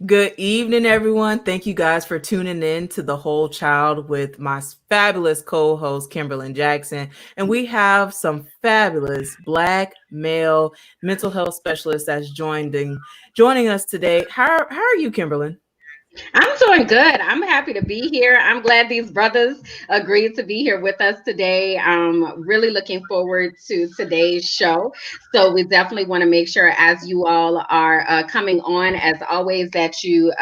Good evening, everyone. Thank you guys for tuning in to The Whole Child with my fabulous co-host, Kimberlyn Jackson. And we have some fabulous Black male mental health specialists that's joining us today. How are you, Kimberlyn? I'm doing good. I'm happy to be here. I'm glad these brothers agreed to be here with us today. I'm really looking forward to today's show. So, we definitely want to make sure, as you all are coming on, as always, that you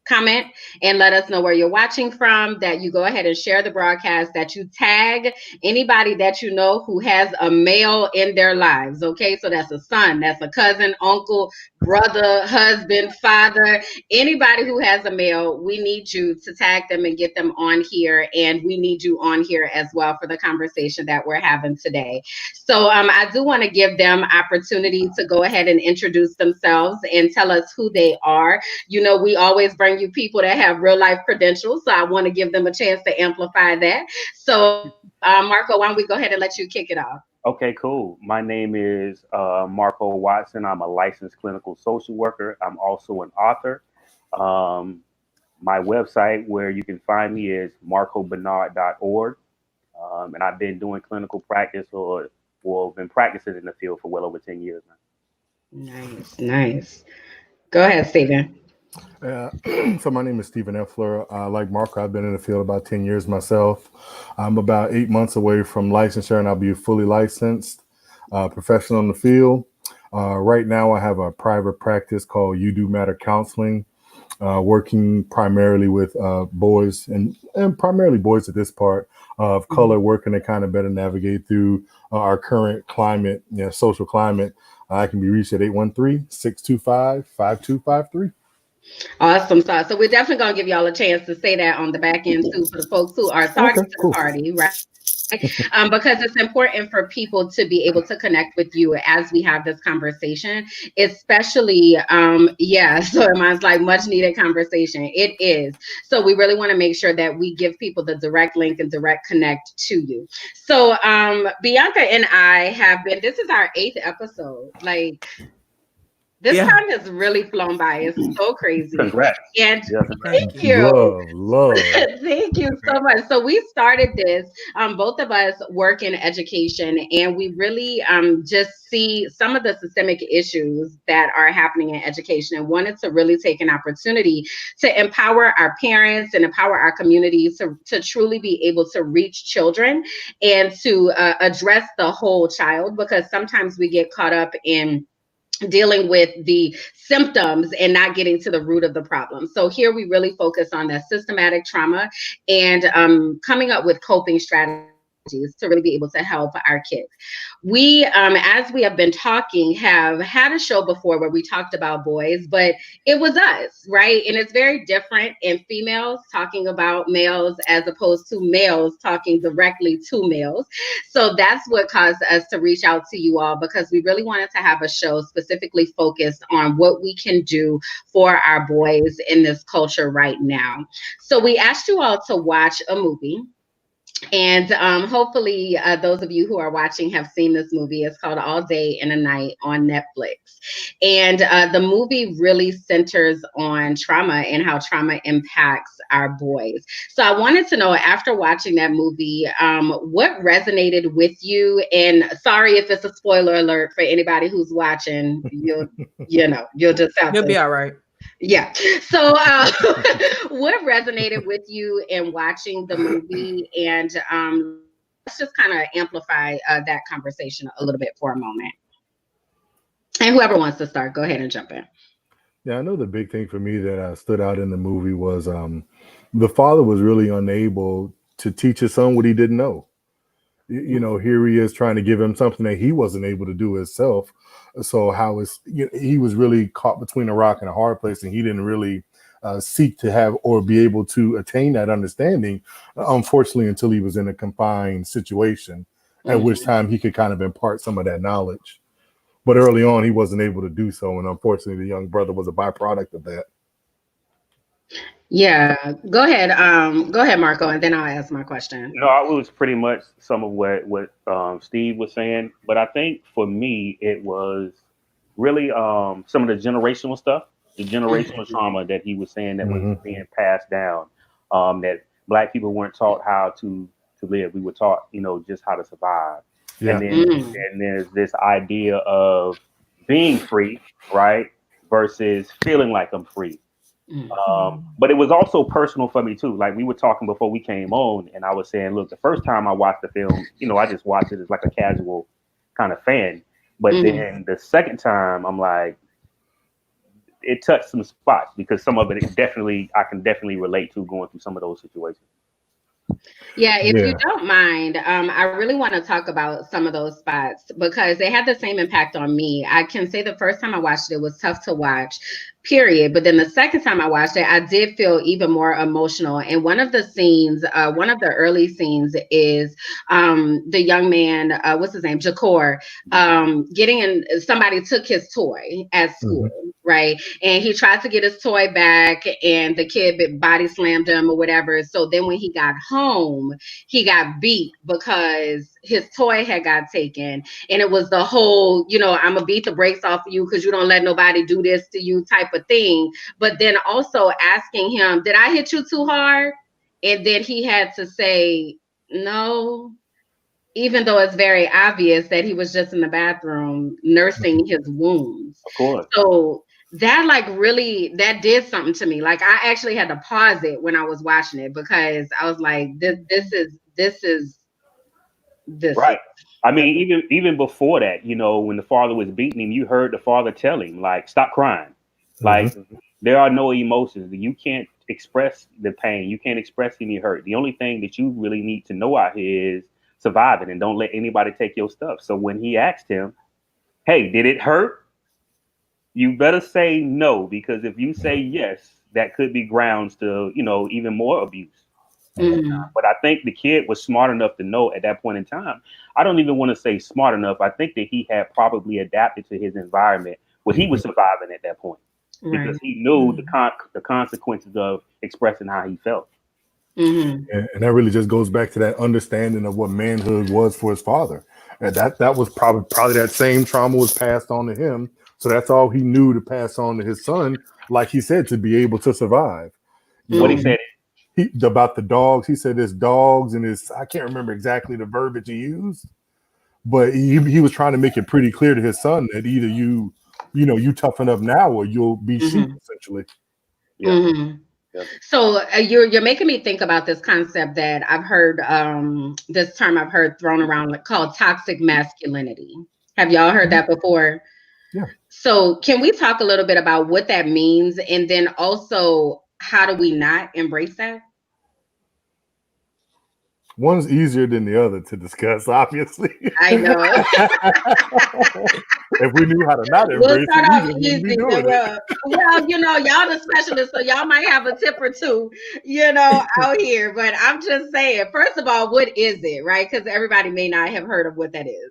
comment and let us know where you're watching from, that you go ahead and share the broadcast, that you tag anybody that you know who has a male in their lives. Okay, so that's a son, that's a cousin, uncle, brother, husband, father, anybody who has a male. We need you to tag them and get them on here, and we need you on here as well for the conversation that we're having today. So I do want to give them opportunity to go ahead and introduce themselves and tell us who they are. You know, we always bring you people that have real life credentials, so I want to give them a chance to amplify that. So Marco, why don't we go ahead and let you kick it off? Okay, cool. My name is Marco Watson. I'm a licensed clinical social worker. I'm also an author. Um, my website where you can find me is marcobernard.org. And I've been doing clinical practice or well, been practicing in the field for well over 10 years now. Nice, nice. Go ahead, Stephen. Uh, so my name is Stephen Effler. Like Marco, I've been in the field about 10 years myself. I'm about 8 months away from licensure, and I'll be fully licensed professional in the field. Right now, I have a private practice called You Do Matter Counseling, working primarily with boys and primarily boys at this part of color, working to kind of better navigate through our current climate, social climate. I can be reached at 813-625-5253. Awesome sauce. So we're definitely gonna give y'all a chance to say that on the back end too for the folks who are tardy Okay, to the cool. party, right? Because it's important for people to be able to connect with you as we have this conversation, especially, yeah. So mine's like much needed conversation. It is. So we really want to make sure that we give people the direct link and direct connect to you. So Bianca and I have been. This is our 8th episode. Like this Yeah, time has really flown by. It's so crazy. Congrats. And Yeah, congrats. thank thank you. you. Love. Thank you so much. So we started this. Both of us work in education, and we really just see some of the systemic issues that are happening in education, and wanted to really take an opportunity to empower our parents and empower our communities to truly be able to reach children and to address the whole child, because sometimes we get caught up in dealing with the symptoms and not getting to the root of the problem. So here we really focus on that systematic trauma and coming up with coping strategies to really be able to help our kids. We, as we have been talking, have had a show before where we talked about boys, but it was us, right? And it's very different in females talking about males as opposed to males talking directly to males. So that's what caused us to reach out to you all, because we really wanted to have a show specifically focused on what we can do for our boys in this culture right now. So we asked you all to watch a movie. And hopefully, those of you who are watching have seen this movie. It's called All Day and a Night on Netflix. And the movie really centers on trauma and how trauma impacts our boys. So I wanted to know, after watching that movie, what resonated with you? And sorry if it's a spoiler alert for anybody who's watching. You'll just have You'll to. be all right. Yeah. So, what resonated with you in watching the movie? And let's just kind of amplify that conversation a little bit for a moment. And whoever wants to start, go ahead and jump in. Yeah, I know the big thing for me that stood out in the movie was the father was really unable to teach his son what he didn't know. Here he is trying to give him something that he wasn't able to do himself. So he was really caught between a rock and a hard place, and he didn't really seek to have or be able to attain that understanding, unfortunately, until he was in a confined situation, at which Mhm. time he could kind of impart some of that knowledge. But early on, he wasn't able to do so, and unfortunately, the young brother was a byproduct of that. Yeah. Go ahead, Marco, and then I'll ask my question. No, it was pretty much some of what Steve was saying, but I think for me it was really some of the generational stuff. the generational trauma that he was saying that was being passed down. That Black people weren't taught how to live. We were taught, just how to survive. Yeah. And then there's this idea of being free, right, versus feeling like I'm free. But it was also personal for me too. Like we were talking before we came on, and I was saying, look, the first time I watched the film, I just watched it as like a casual kind of fan. But then the second time, I'm like, it touched some spots because some of it I can definitely relate to going through some of those situations. Yeah, if you don't mind, I really want to talk about some of those spots because they had the same impact on me. I can say the first time I watched it was tough to watch, period. But then the second time I watched it, I did feel even more emotional. And one of the scenes, one of the early scenes is the young man, what's his name, Jakor, getting in, somebody took his toy at school, right? And he tried to get his toy back and the kid body slammed him or whatever. So then when he got home, he got beat because his toy had got taken. And it was the whole, I'm gonna beat the brakes off of you because you don't let nobody do this to you type of thing. But then also asking him, did I hit you too hard? And then he had to say, no, even though it's very obvious that he was just in the bathroom nursing his wounds. Of course. So that that did something to me. Like I actually had to pause it when I was watching it because I was like, this is right. I mean, even before that, when the father was beating him, you heard the father tell him, like, stop crying. Like, there are no emotions. You can't express the pain. You can't express any hurt. The only thing that you really need to know out here is surviving and don't let anybody take your stuff. So when he asked him, hey, did it hurt? You better say no, because if you say yes, that could be grounds to, even more abuse. But I think the kid was smart enough to know at that point in time. I don't even want to say smart enough. I think that he had probably adapted to his environment where he was surviving at that point because he knew the consequences of expressing how he felt. And that really just goes back to that understanding of what manhood was for his father. And that was probably that same trauma was passed on to him. So that's all he knew to pass on to his son, like he said, to be able to survive. What he said about the dogs, he said there's dogs and I can't remember exactly the verbiage he used, but he was trying to make it pretty clear to his son that either you toughen up now or you'll be sheep essentially. So you're making me think about this concept that I've heard, this term I've heard thrown around called toxic masculinity. Have y'all heard that before? Yeah. So can we talk a little bit about what that means? And then also, how do we not embrace that? One's easier than the other to discuss, obviously. I know. If we knew how to not embrace it, we wouldn't be doing it. Well, y'all the specialists, so y'all might have a tip or two, out here. But I'm just saying, first of all, what is it, right? Because everybody may not have heard of what that is.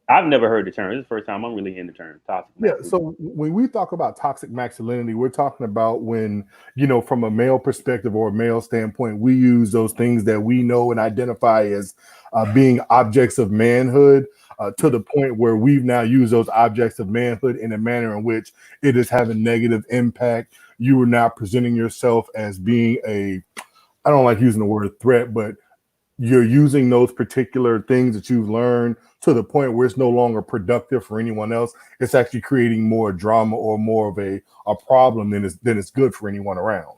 I've never heard the term. This is the first time I'm really hearing the term toxic masculinity. Yeah, so when we talk about toxic masculinity, we're talking about when, from a male perspective or a male standpoint, we use those things that we know and identify as being objects of manhood to the point where we've now used those objects of manhood in a manner in which it is having negative impact. You are now presenting yourself as being I don't like using the word threat, but you're using those particular things that you've learned to the point where it's no longer productive for anyone else. It's actually creating more drama or more of a problem than it's good for anyone around.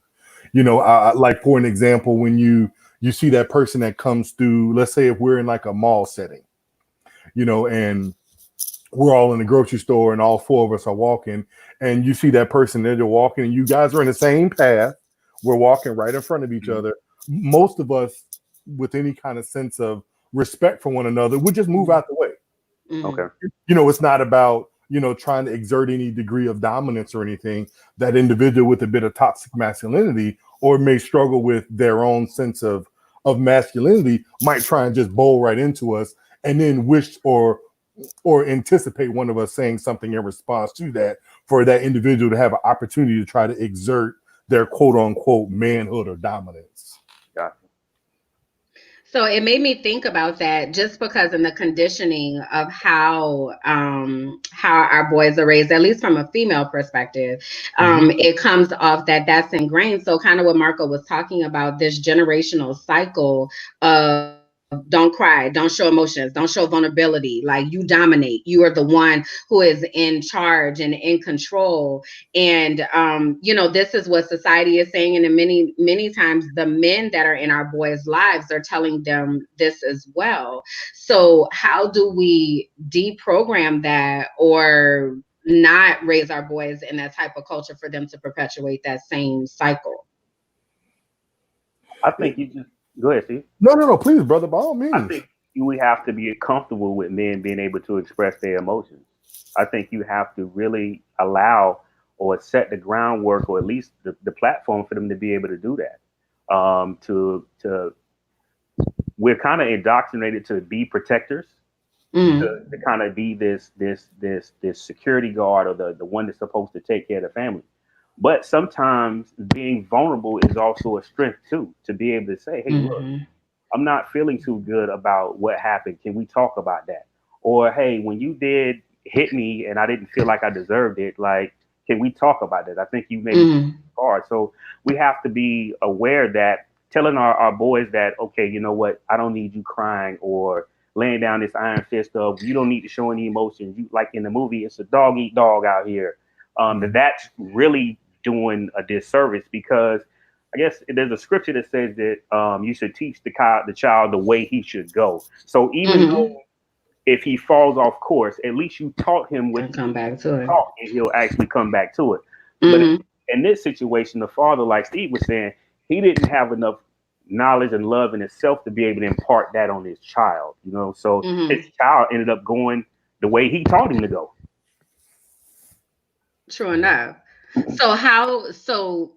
Like for an example, when you see that person that comes through, let's say if we're in like a mall setting, and we're all in the grocery store and all four of us are walking, and you see that person that they're walking and you guys are in the same path. We're walking right in front of each other. Most of us, with any kind of sense of respect for one another, would just move out the way. Okay. It's not about, trying to exert any degree of dominance or anything. That individual with a bit of toxic masculinity or may struggle with their own sense of masculinity might try and just bowl right into us and then wish or anticipate one of us saying something in response to that for that individual to have an opportunity to try to exert their quote unquote manhood or dominance. So it made me think about that just because in the conditioning of how our boys are raised, at least from a female perspective, it comes off that that's ingrained. So kind of what Marco was talking about, this generational cycle of don't cry, don't show emotions, don't show vulnerability, like you dominate, you are the one who is in charge and in control. And this is what society is saying, and many times the men that are in our boys' lives are telling them this as well. So how do we deprogram that, or not raise our boys in that type of culture for them to perpetuate that same cycle? I think you just go ahead, Steve. No, please, brother, by all I means. think you would have to be comfortable with men being able to express their emotions. I think you have to really allow or set the groundwork, or at least the platform for them to be able to do that. To we're kind of indoctrinated to be protectors, Mm-hmm. to kind of be this security guard, or the one that's supposed to take care of the family. But sometimes being vulnerable is also a strength too, to be able to say, "Hey, look, Mm-hmm. I'm not feeling too good about what happened. Can we talk about that?" Or, "Hey, when you did hit me and I didn't feel like I deserved it, like, can we talk about that? I think you maybe Mm-hmm. hard." So we have to be aware that telling our boys that, okay, you know what, I don't need you crying or laying down this iron fist of you don't need to show any emotions. You, like in the movie, it's a dog eat dog out here. That's really doing a disservice, because I guess there's a scripture that says that you should teach the child the way he should go. So even Mm-hmm. though if he falls off course, at least you taught him what And come back to it. taught, and he'll actually come back to it. But Mm-hmm. in this situation, the father, like Steve was saying, he didn't have enough knowledge and love in himself to be able to impart that on his child. So his Mm-hmm. child ended up going the way he taught him to go. True enough. So how so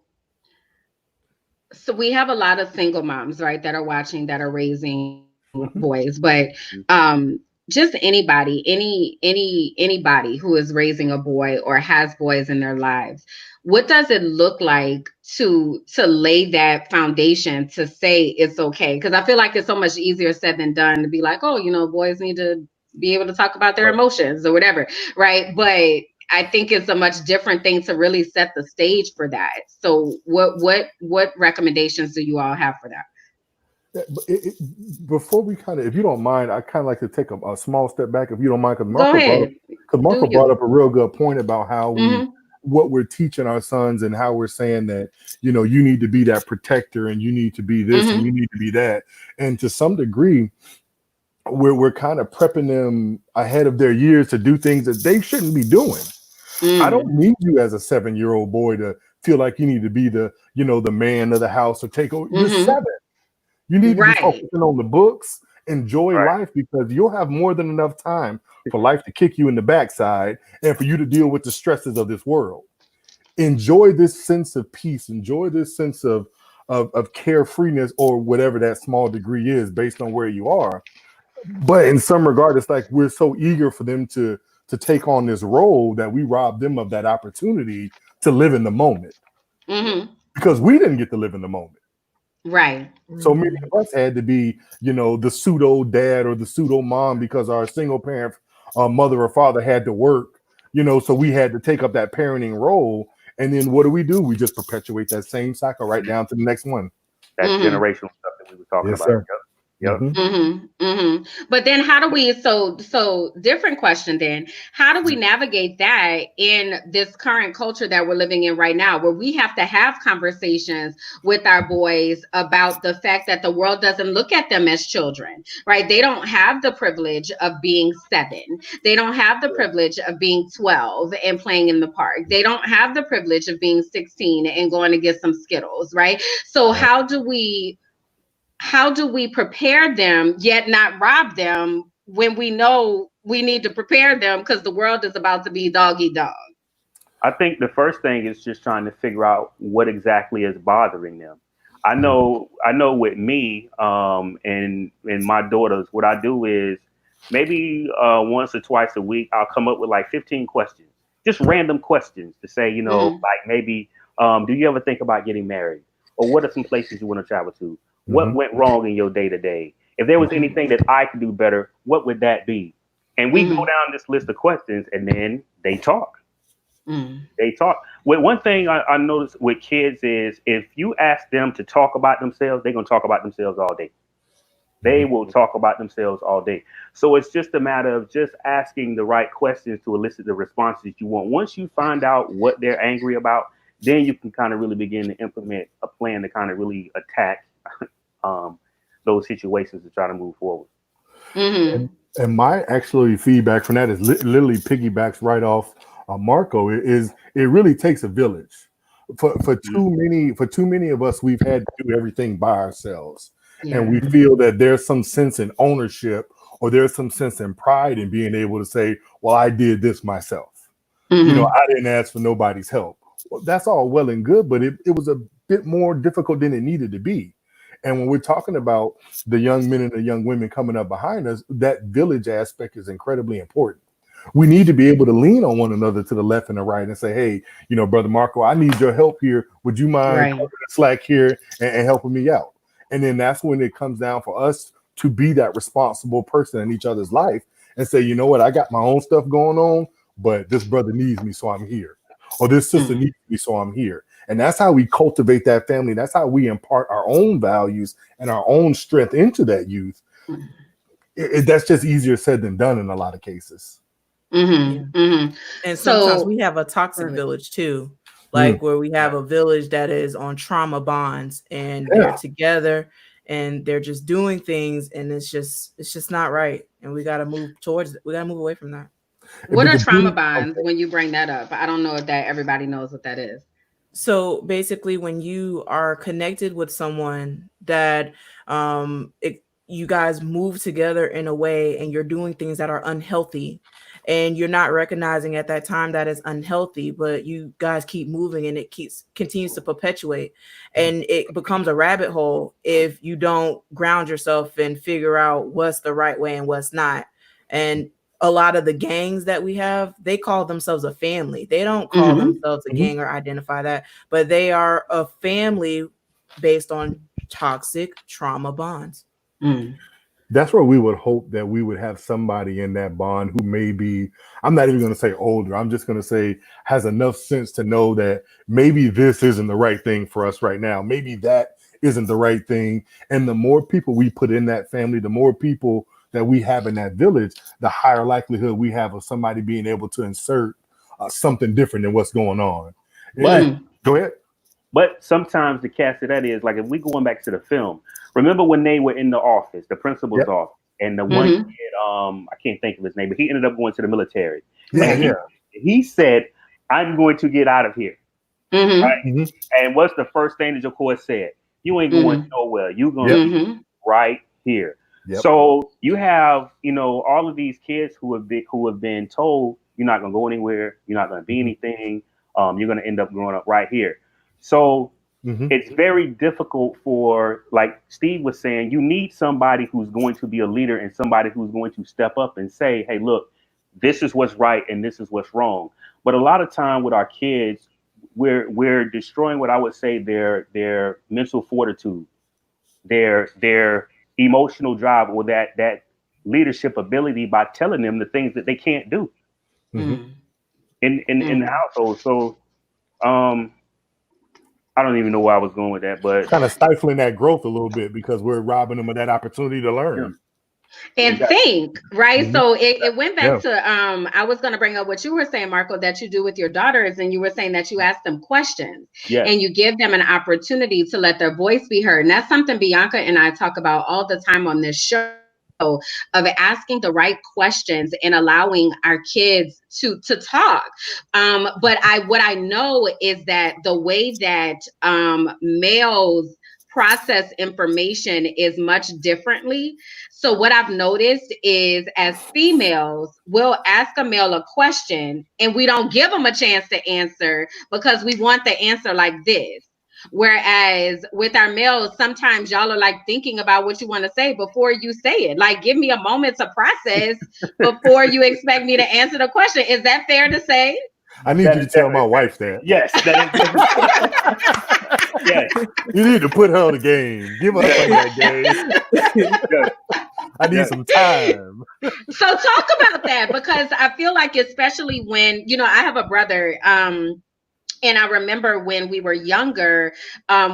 we have a lot of single moms, right, that are watching, that are raising boys, but just anybody who is raising a boy or has boys in their lives, what does it look like to lay that foundation to say it's okay? Because I feel like it's so much easier said than done to be like, oh, boys need to be able to talk about their Right. emotions or whatever, right? But I think it's a much different thing to really set the stage for that. So what recommendations do you all have for that? Yeah, but before we kind of, if you don't mind, I kind of like to take a small step back, if you don't mind, because Go ahead. Do Marco brought you? up a real good point about how Mm-hmm. what we're teaching our sons, and how we're saying that, you need to be that protector, and you need to be this, and Mm-hmm. you need to be that. And to some degree, we're kind of prepping them ahead of their years to do things that they shouldn't be doing. I don't Mm. need you as a 7-year-old boy to feel like you need to be the man of the house or take over. You're Mm-hmm. 7. You need to be Right. focusing on the books, enjoy Right. life, because you'll have more than enough time for life to kick you in the backside and for you to deal with the stresses of this world. Enjoy this sense of peace. Enjoy this sense of carefreeness, or whatever that small degree is based on where you are. But in some regard, it's like we're so eager for them to take on this role that we rob them of that opportunity to live in the moment, Mm-hmm. because we didn't get to live in the moment. Right. So many of us had to be, the pseudo dad or the pseudo mom, because our single parent mother or father had to work, so we had to take up that parenting role. And then what do? We just perpetuate that same cycle right down to the next one. That Mm-hmm. generational stuff that we were talking Yes, about. sir. Yep. Yep. Mm-hmm. Mm-hmm. Mm-hmm. But then how do we, so different question then, how do we navigate that in this current culture that we're living in right now, where we have to have conversations with our boys about the fact that the world doesn't look at them as children, right? They don't have the privilege of being 7. They don't have the privilege of being 12 and playing in the park. They don't have the privilege of being 16 and going to get some Skittles, right? So how do we prepare them yet not rob them, when we know we need to prepare them because the world is about to be dog eat dog? I think the first thing is just trying to figure out what exactly is bothering them. I know with me, and my daughters, what I do is maybe once or twice a week, I'll come up with like 15 questions, just random questions to say, Mm-hmm. like maybe, do you ever think about getting married? Or what are some places you want to travel to? What Mm-hmm. went wrong in your day to day? If there was anything that I could do better, what would that be? And we go down this list of questions, and then they talk. They talk. Well, one thing I noticed with kids is if you ask them to talk about themselves, they're gonna talk about themselves all day. They will talk about themselves all day. So it's just a matter of just asking the right questions to elicit the responses you want. Once you find out what they're angry about, then you can kind of really begin to implement a plan to kind of really attack those situations to try to move forward. And my actually feedback from that is literally piggybacks right off Marco. Is it really takes a village. For too many of us, we've had to do everything by ourselves. And we feel that there's some sense in ownership, or there's some sense in pride in being able to say, well, I did this myself. You know, I didn't ask for nobody's help. Well, that's all well and good, but it was a bit more difficult than it needed to be. And when we're talking about the young men and the young women coming up behind us, that village aspect is incredibly important. We need to be able to lean on one another to the left and the right and say, hey, you know, Brother Marco, I need your help here. Would you mind covering the slack here and helping me out? And then that's when it comes down for us to be that responsible person in each other's life and say, you know what, I got my own stuff going on, but this brother needs me, so I'm here. Or this sister needs me, so I'm here. And that's how we cultivate that family. That's how we impart our own values and our own strength into that youth. That's just easier said than done in a lot of cases. And sometimes we have a toxic village too, like where we have a village that is on trauma bonds, and they're together and they're just doing things, and it's just not right. And we got to move away from that. What are trauma bonds? When you bring that up, I don't know if that everybody knows what that is. So basically, when you are connected with someone that you guys move together in a way and you're doing things that are unhealthy, and you're not recognizing at that time that is unhealthy, but you guys keep moving and it continues to perpetuate, and it becomes a rabbit hole if you don't ground yourself and figure out what's the right way and what's not. And a lot of the gangs that we have, they call themselves a family. They don't call themselves a gang or identify that, but they are a family based on toxic trauma bonds. That's where we would hope that we would have somebody in that bond who may be, I'm not even going to say older, I'm just going to say has enough sense to know that maybe this isn't the right thing for us right now. Maybe that isn't the right thing. And the more people we put in that family, the more people that we have in that village, the higher likelihood we have of somebody being able to insert something different than what's going on. But go ahead. But sometimes the cast of that is like, if we going back to the film, remember when they were in the office, the principal's office, and the one kid, I can't think of his name, but he ended up going to the military. He said, I'm going to get out of here. Right? And what's the first thing that your court said? You ain't going nowhere. You're going to be right here. So you have, you know, all of these kids who have been told you're not going to go anywhere, you're not going to be anything, you're going to end up growing up right here. So it's very difficult for, like Steve was saying, you need somebody who's going to be a leader and somebody who's going to step up and say, hey, look, this is what's right and this is what's wrong. But a lot of time with our kids, we're destroying what I would say their mental fortitude, their emotional drive, or that leadership ability by telling them the things that they can't do in the household. So I don't even know where I was going with that, but kind of stifling that growth a little bit because we're robbing them of that opportunity to learn. And think, right? So it went back to I was going to bring up what you were saying, Marco, that you do with your daughters, and you were saying that you ask them questions and you give them an opportunity to let their voice be heard. And that's something Bianca and I talk about all the time on this show, of asking the right questions and allowing our kids to talk. But what I know is that the way that males process information is much differently. So what I've noticed is, as females, we'll ask a male a question and we don't give them a chance to answer because we want the answer like this. Whereas with our males, sometimes y'all are like thinking about what you want to say before you say it. Like, give me a moment to process before you expect me to answer the question. Is that fair to say? I need you to tell my wife that. Yes. Yes. You need to put her on the game. Give us some of that game. Yes. I need some time. So talk about that, because I feel like, especially when, I have a brother, and I remember when we were younger,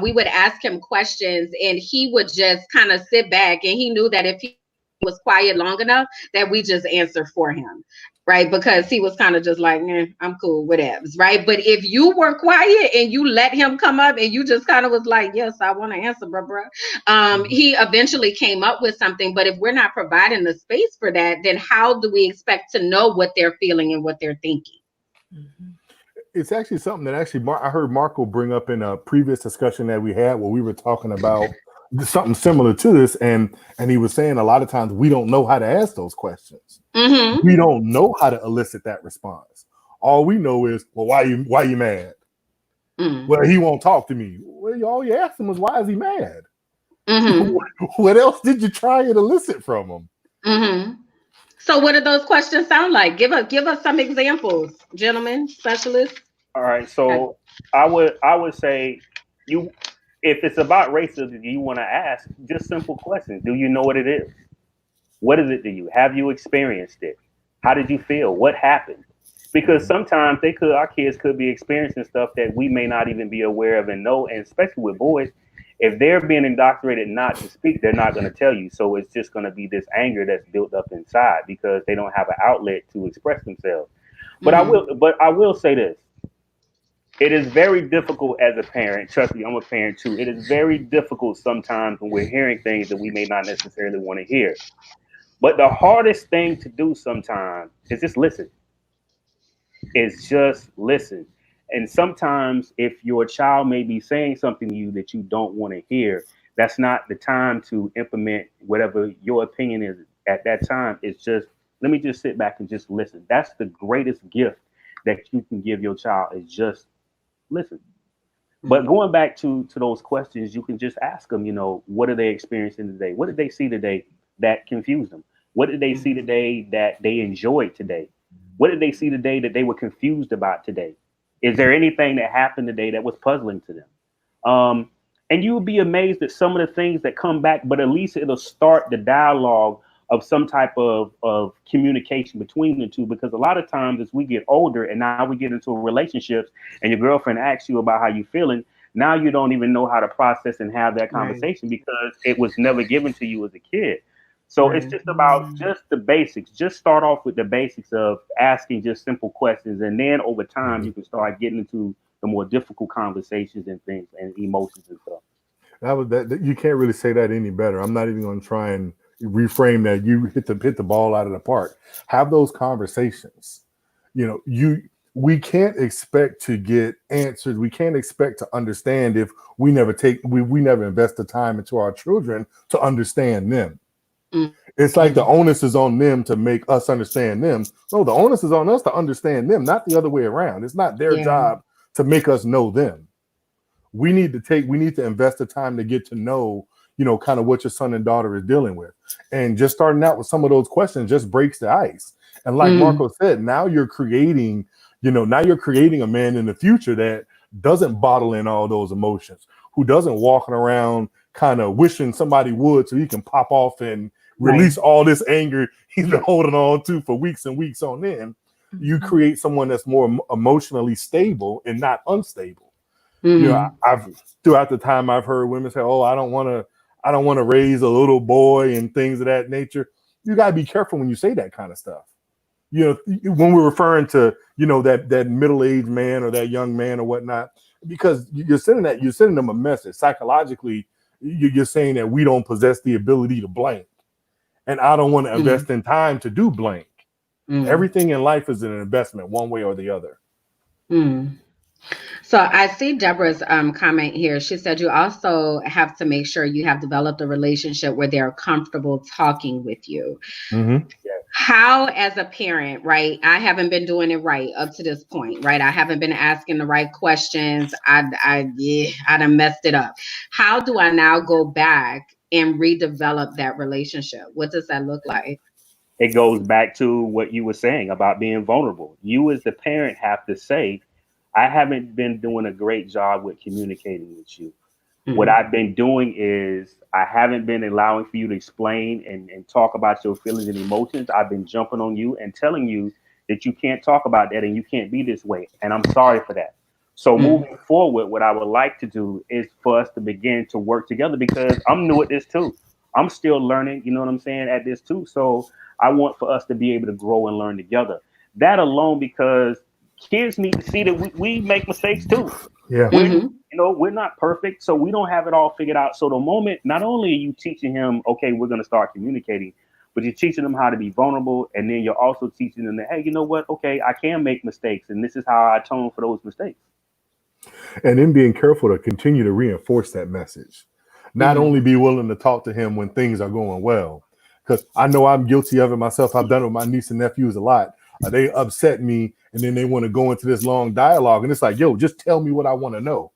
we would ask him questions and he would just kind of sit back, and he knew that if he was quiet long enough that we just answer for him, right? Because he was kind of just like, I'm cool with Ebs, right? But if you were quiet and you let him come up and you just kind of was like, yes, I want to answer, bro. He eventually came up with something. But if we're not providing the space for that, then how do we expect to know what they're feeling and what they're thinking? It's actually something that I heard Marco bring up in a previous discussion that we had where we were talking about something similar to this, and he was saying a lot of times we don't know how to ask those questions. Mm-hmm. We don't know how to elicit that response. All we know is, well, why you mad? Mm. Well, he won't talk to me. Well, all you asked him was, why is he mad? Mm-hmm. What else did you try and elicit from him? Mm-hmm. So what do those questions sound like? Give us some examples, gentlemen, specialists. All right. So I would say, if it's about racism, you want to ask just simple questions. Do you know what it is? What is it to you? Have you experienced it? How did you feel? What happened? Because sometimes our kids could be experiencing stuff that we may not even be aware of and know. And especially with boys, if they're being indoctrinated not to speak, they're not going to tell you. So it's just going to be this anger that's built up inside because they don't have an outlet to express themselves. But I will say this. It is very difficult as a parent. Trust me, I'm a parent too. It is very difficult sometimes when we're hearing things that we may not necessarily want to hear. But the hardest thing to do sometimes is just listen. It's just listen. And sometimes if your child may be saying something to you that you don't want to hear, that's not the time to implement whatever your opinion is at that time. It's just, let me just sit back and just listen. That's the greatest gift that you can give your child, is just listen. But going back to those questions, you can just ask them, what are they experiencing today? What did they see today that confused them? What did they see today that they enjoyed today? What did they see today that they were confused about today? Is there anything that happened today that was puzzling to them? And you will be amazed at some of the things that come back, but at least it'll start the dialogue of some type of communication between the two. Because a lot of times as we get older and now we get into relationships and your girlfriend asks you about how you feeling, now you don't even know how to process and have that conversation because it was never given to you as a kid. So it's just about just the basics. Just start off with the basics of asking just simple questions. And then over time, you can start getting into the more difficult conversations and things and emotions and stuff. That you can't really say that any better. I'm not even going to try and reframe that. You hit the ball out of the park. Have those conversations. We can't expect to get answers. We can't expect to understand if we never invest the time into our children to understand them. It's like the onus is on them to make us understand them. No, the onus is on us to understand them, not the other way around. It's not their job to make us know them. We need to invest the time to get to know, kind of what your son and daughter is dealing with. And just starting out with some of those questions just breaks the ice. And like Marco said, now you're creating a man in the future that doesn't bottle in all those emotions, who doesn't walking around kind of wishing somebody would so he can pop off and release all this anger he's been holding on to for weeks and weeks on end. You create someone that's more emotionally stable and not unstable. I've throughout the time I've heard women say, "Oh, I don't want to raise a little boy," and things of that nature. You got to be careful when you say that kind of stuff. When we're referring to, that middle-aged man or that young man or whatnot, because you're sending them a message psychologically. You're saying that we don't possess the ability to blank, and I don't want to invest in time to do blank. Everything in life is an investment, one way or the other. So I see Deborah's comment here. She said you also have to make sure you have developed a relationship where they're comfortable talking with you. How, as a parent, right? I haven't been doing it right up to this point, right? I haven't been asking the right questions. I done messed it up. How do I now go back and redevelop that relationship? What does that look like? It goes back to what you were saying about being vulnerable. You as the parent have to say, I haven't been doing a great job with communicating with you. What I've been doing is I haven't been allowing for you to explain and talk about your feelings and emotions. I've been jumping on you and telling you that you can't talk about that and you can't be this way. And I'm sorry for that. So moving forward, what I would like to do is for us to begin to work together because I'm new at this too. I'm still learning, you know what I'm saying, at this too. So I want for us to be able to grow and learn together. That alone, because kids need to see that we make mistakes too. Yeah. We're not perfect, so we don't have it all figured out. So the moment, not only are you teaching him, okay, we're going to start communicating, but you're teaching them how to be vulnerable, and then you're also teaching them that, hey, you know what? Okay, I can make mistakes, and this is how I atone for those mistakes. And then being careful to continue to reinforce that message. Not only be willing to talk to him when things are going well, because I know I'm guilty of it myself. I've done it with my niece and nephews a lot. They upset me, and then they want to go into this long dialogue, and it's like, yo, just tell me what I want to know.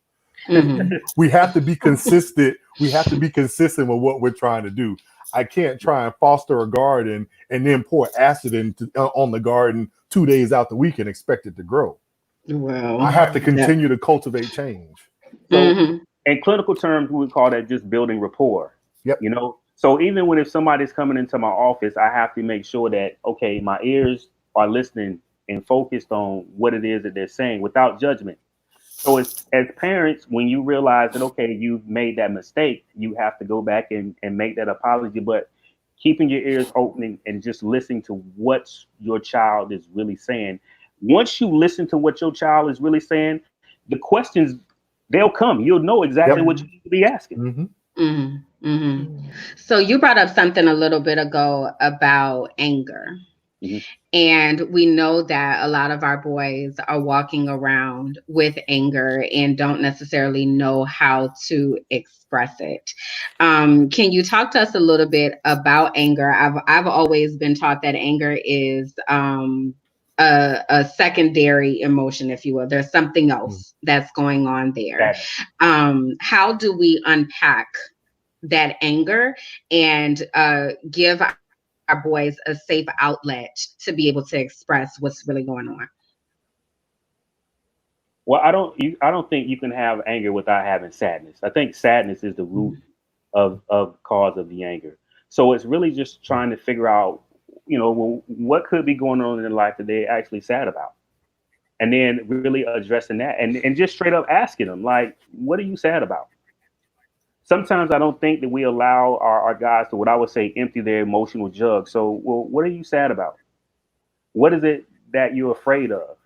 We have to be consistent. We have to be consistent with what we're trying to do. I can't try and foster a garden and then pour acid on the garden 2 days out the week and expect it to grow. Well, I have to continue to cultivate change. So in clinical terms, we would call that just building rapport. Yep. So even if somebody's coming into my office, I have to make sure that, okay, my ears are listening and focused on what it is that they're saying without judgment. So as parents, when you realize that, okay, you've made that mistake, you have to go back and make that apology, but keeping your ears open and just listening to what your child is really saying. Once you listen to what your child is really saying, the questions, they'll come. You'll know exactly what you need to be asking. So you brought up something a little bit ago about anger. And we know that a lot of our boys are walking around with anger and don't necessarily know how to express it. Can you talk to us a little bit about anger? I've always been taught that anger is a secondary emotion, if you will. There's something else that's going on there. How do we unpack that anger and give our boys a safe outlet to be able to express what's really going on? Well, I don't think you can have anger without having sadness. I think sadness is the root of cause of the anger. So it's really just trying to figure out, what could be going on in their life that they're actually sad about, and then really addressing that and just straight up asking them, like, what are you sad about? Sometimes I don't think that we allow our guys to, what I would say, empty their emotional jug. So, well, what are you sad about? What is it that you're afraid of?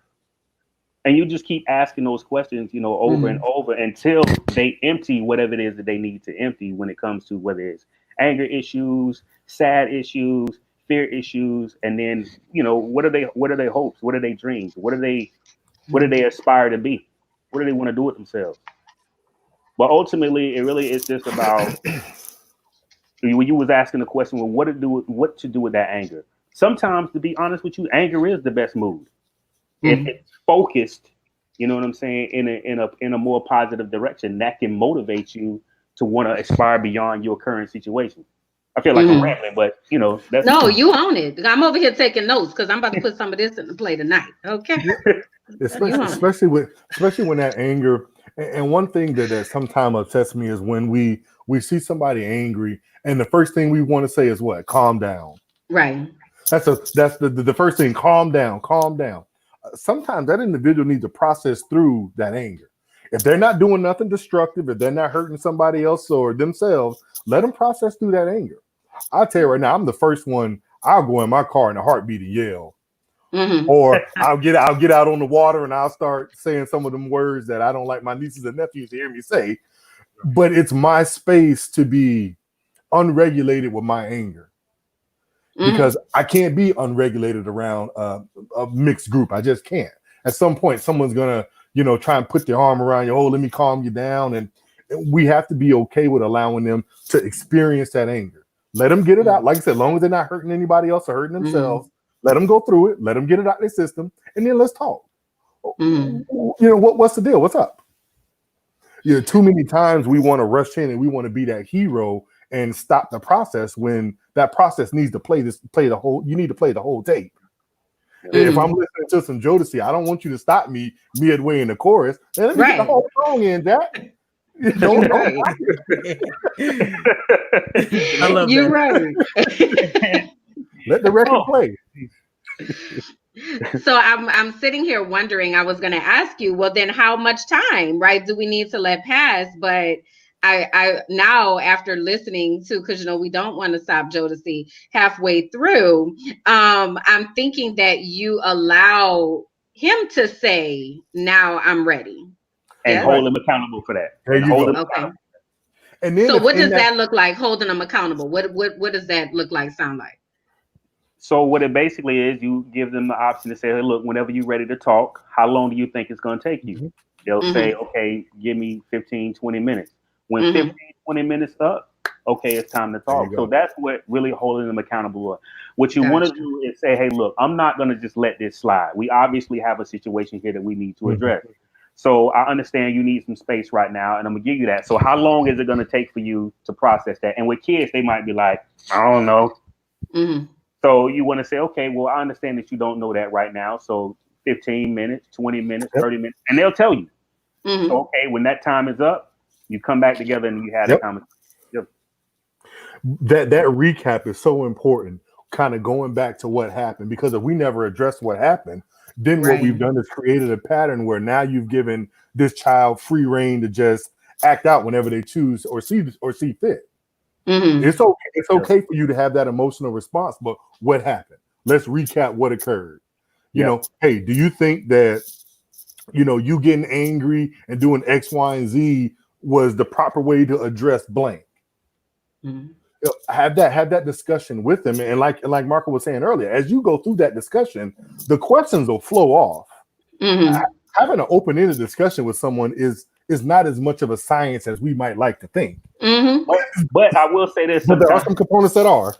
And you just keep asking those questions, over and over until they empty whatever it is that they need to empty when it comes to whether it's anger issues, sad issues, fear issues, and then, what are their hopes? What are their dreams? What do they aspire to be? What do they want to do with themselves? But ultimately, it really is just about, when you was asking the question, well, what to do with that anger? Sometimes, to be honest with you, anger is the best mood. If it's focused, you know what I'm saying, in a more positive direction, that can motivate you to want to aspire beyond your current situation. I feel like I'm rambling, but that's no, you own it. I'm over here taking notes because I'm about to put some of this into play tonight. Okay. Especially when that anger. And one thing that sometimes upsets me is when we see somebody angry, and the first thing we want to say is what? Calm down. Right. That's the first thing. Calm down. Calm down. Sometimes that individual needs to process through that anger. If they're not doing nothing destructive, if they're not hurting somebody else or themselves, let them process through that anger. I'll tell you right now, I'm the first one. I'll go in my car in a heartbeat and yell. Or I'll get out on the water and I'll start saying some of them words that I don't like my nieces and nephews to hear me say. But it's my space to be unregulated with my anger, because I can't be unregulated around a mixed group. I just can't. At some point, someone's gonna, try and put their arm around you. Oh, let me calm you down. And we have to be okay with allowing them to experience that anger. Let them get it out. Like I said, as long as they're not hurting anybody else or hurting themselves. Let them go through it. Let them get it out of their system, and then let's talk. What's the deal? What's up? Too many times we want to rush in and we want to be that hero and stop the process when that process needs to play the whole. You need to play the whole tape. If I'm listening to some Jodeci, I don't want you to stop me midway in the chorus. Let me get the whole song in, Jack. Don't Right. I love You're that. right. let the record Oh, play. So I'm sitting here wondering, I was going to ask you, well, then how much time, right, do we need to let pass? But I now, after listening to, because we don't want to stop Jodeci halfway through, I'm thinking that you allow him to say, now I'm ready. and Yes. Right. hold him accountable for that. There And you hold go. him Okay. And then So if what in does that that look like? Holding them accountable. What does that look like? Sound like? So what it basically is, you give them the option to say, hey, look, whenever you're ready to talk, how long do you think it's going to take you? Mhm. They'll say, Mm-hmm. okay, give me 15, 20 minutes. When Mm-hmm. 15, 20 minutes up, okay, it's time to There you talk. So go. that's what really holding them accountable are. What you want to Gotcha. do is say, hey, look, I'm not going to just let this slide. We obviously have a situation here that we need to Mhm. address. So I understand you need some space right now, and I'm going to give you that. So how long is it going to take for you to process that? And with kids, they might be like, I don't know. Mm-hmm. So you want to say, okay, well, I understand that you don't know that right now. So 15 minutes, 20 minutes, Yep. 30 minutes, and they'll tell you. Mm-hmm. So, okay, when that time is up, you come back together and you had a Yep. conversation. Yep. That recap is so important, kind of going back to what happened, because if we never address what happened, then what we've Right. done is created a pattern where now you've given this child free reign to just act out whenever they choose or see fit. Mm-hmm. It's okay for you to have that emotional response, but what happened? Let's recap what occurred. Yep. Hey, do you think that you getting angry and doing X, Y, and Z was the proper way to address blank? Mm-hmm. Have that discussion with them, and like Marco was saying earlier, as you go through that discussion, the questions will flow off. Mm-hmm. Having an open-ended discussion with someone is not as much of a science as we might like to think, Mm-hmm. But I will say this but there are sometimes. some components that are.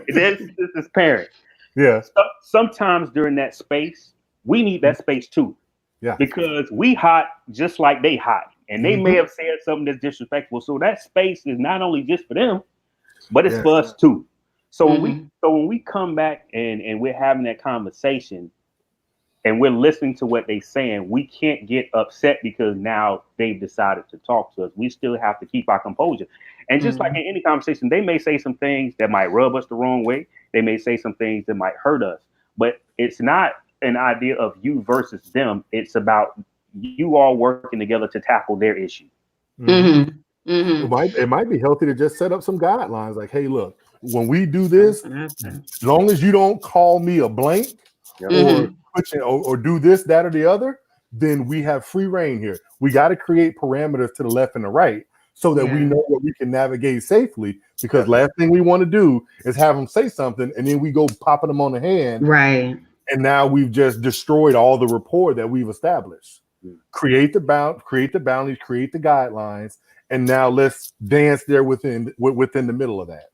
This is parents. Yeah, Sometimes during that space, we need that space too. yeah. Because we hot just like they hot. And they may Mhm. have said something that's disrespectful. So that space is not only just for them, but it's Yes. for us too. So when we Mm-hmm. so when we come back and we're having that conversation and we're listening to what they're saying, we can't get upset because now they've decided to talk to us. We still have to keep our composure. And just like Mm-hmm. in any conversation, they may say some things that might rub us the wrong way. They may say some things that might hurt us. But it's not an idea of you versus them. It's about you all working together to tackle their issue. Mhm. Mm-hmm. Mm-hmm. It might be healthy to just set up some guidelines, like, hey, look, when we do I was this, gonna ask that. as long as you don't call me a blank Yep. or Mm-hmm. or do this, that, or the other, then we have free reign here. We got to create parameters to the left and the right so that we Yeah. know that we can navigate safely. Because Yep. last thing we want to do is have them say something and then we go popping them on the hand, Right. and now we've just destroyed all the rapport that we've established. Mm. Create the boundaries, create the guidelines, and now let's dance there within the middle of that.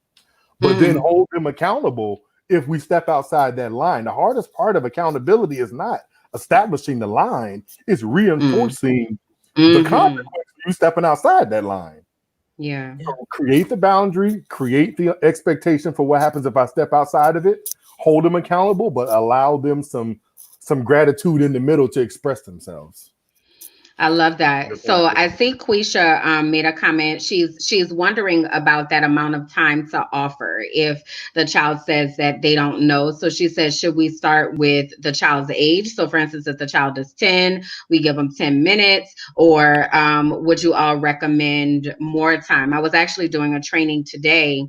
But then Mm-hmm. hold them accountable if we step outside that line. The hardest part of accountability is not establishing the line, it's reinforcing the Mm-hmm. consequence of you stepping outside that line. Yeah. So create the boundary, create the expectation for what happens if I step outside of it, hold them accountable, but allow them some gratitude in the middle to express themselves. I love that. So I see Quisha made a comment. She's wondering about that amount of time to offer if the child says that they don't know. So she says, should we start with the child's age? So for instance, if the child is 10, we give them 10 minutes, or would you all recommend more time? I was actually doing a training today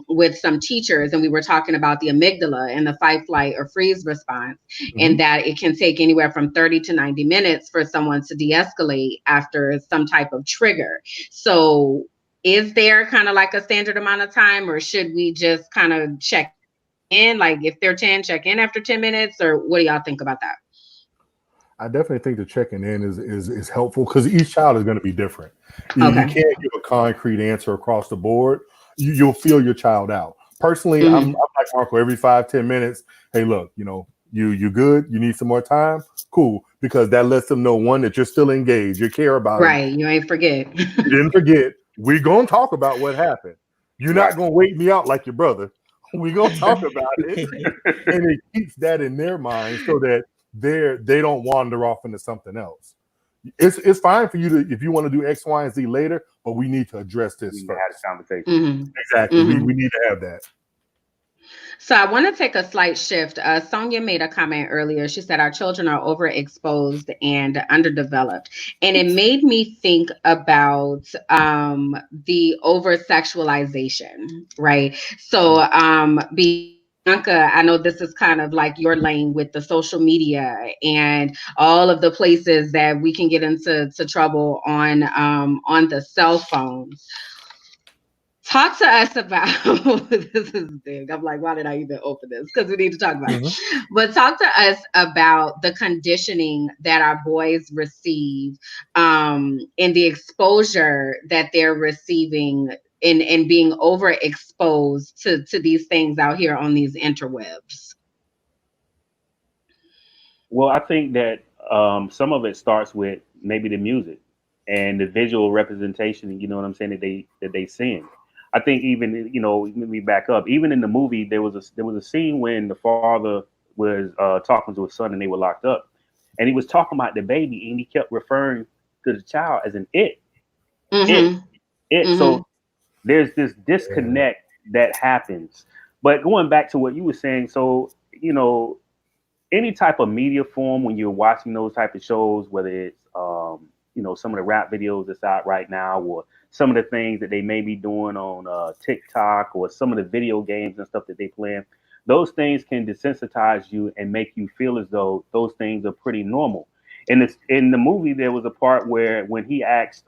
with some teachers, and we were talking about the amygdala and the fight, flight, or freeze response, and that it can take anywhere from 30 to 90 minutes for someone to de-escalate after some type of trigger. So is there kind of like a standard amount of time, or should we just kind of check in? Like if they're 10, check in after 10 minutes, or what do y'all think about that? I definitely think the checking in is helpful because each child is going to be different. You Okay. can't give a concrete answer across the board. You'll feel your child out. Personally, I'm Mm-hmm. like Marco. Every 5-10 minutes, hey, look, you good. You need some more time. Cool, because that lets them know, one, that you're still engaged. You care about them. Right. You ain't forget. You didn't forget. We're gonna talk about what happened. You're Right. not gonna wait me out like your brother. We're gonna talk about it, and it keeps that in their mind so that they don't wander off into something else. It's fine for you to, if you want to do X, Y, and Z later, but we need to address this We need to first. have this conversation. Mm-hmm. Exactly. Mm-hmm. We need to have that. So I want to take a slight shift. Sonia made a comment earlier. She said our children are overexposed and underdeveloped, and it made me think about the over sexualization, right? So Bianca, I know this is kind of like your lane with the social media and all of the places that we can get into trouble on the cell phones. Talk to us about this is big. I'm like, why did I even open this? Because we need to talk about it. But talk to us about the conditioning that our boys receive, and the exposure that they're receiving and being overexposed to these things out here on these interwebs. Well, I think that some of it starts with maybe the music and the visual representation. You know what I'm saying, that they sing. I think even, let me back up. Even in the movie, there was a scene when the father was talking to his son and they were locked up, and he was talking about the baby and he kept referring to the child as an it, Mm-hmm. it. Mm-hmm. So there's this disconnect that happens. But going back to what you were saying, so any type of media form when you're watching those type of shows, whether it's some of the rap videos that's out right now, or some of the things that they may be doing on TikTok, or some of the video games and stuff that they play, those things can desensitize you and make you feel as though those things are pretty normal. In the movie, there was a part where when he asked,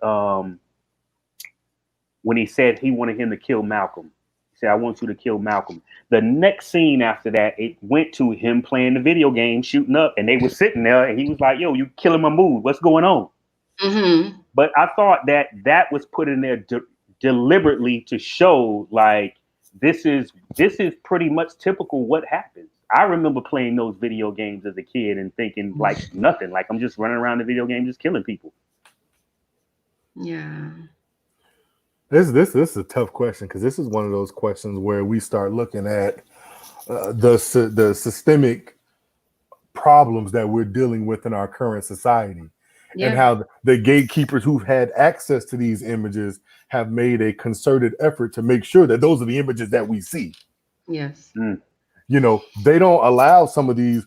when he said he wanted him to kill Malcolm. He said, "I want you to kill Malcolm." The next scene after that, it went to him playing the video game, shooting up, and they were sitting there, and he was like, "Yo, you killing my mood. What's going on?" Mm-hmm. But I thought that was put in there deliberately to show like this is pretty much typical what happens. I remember playing those video games as a kid and thinking like nothing, like I'm just running around the video game just killing people. Yeah. This is a tough question, because this is one of those questions where we start looking at the systemic problems that we're dealing with in our current society, and how the gatekeepers who've had access to these images have made a concerted effort to make sure that those are the images that we see. Yes. They don't allow some of these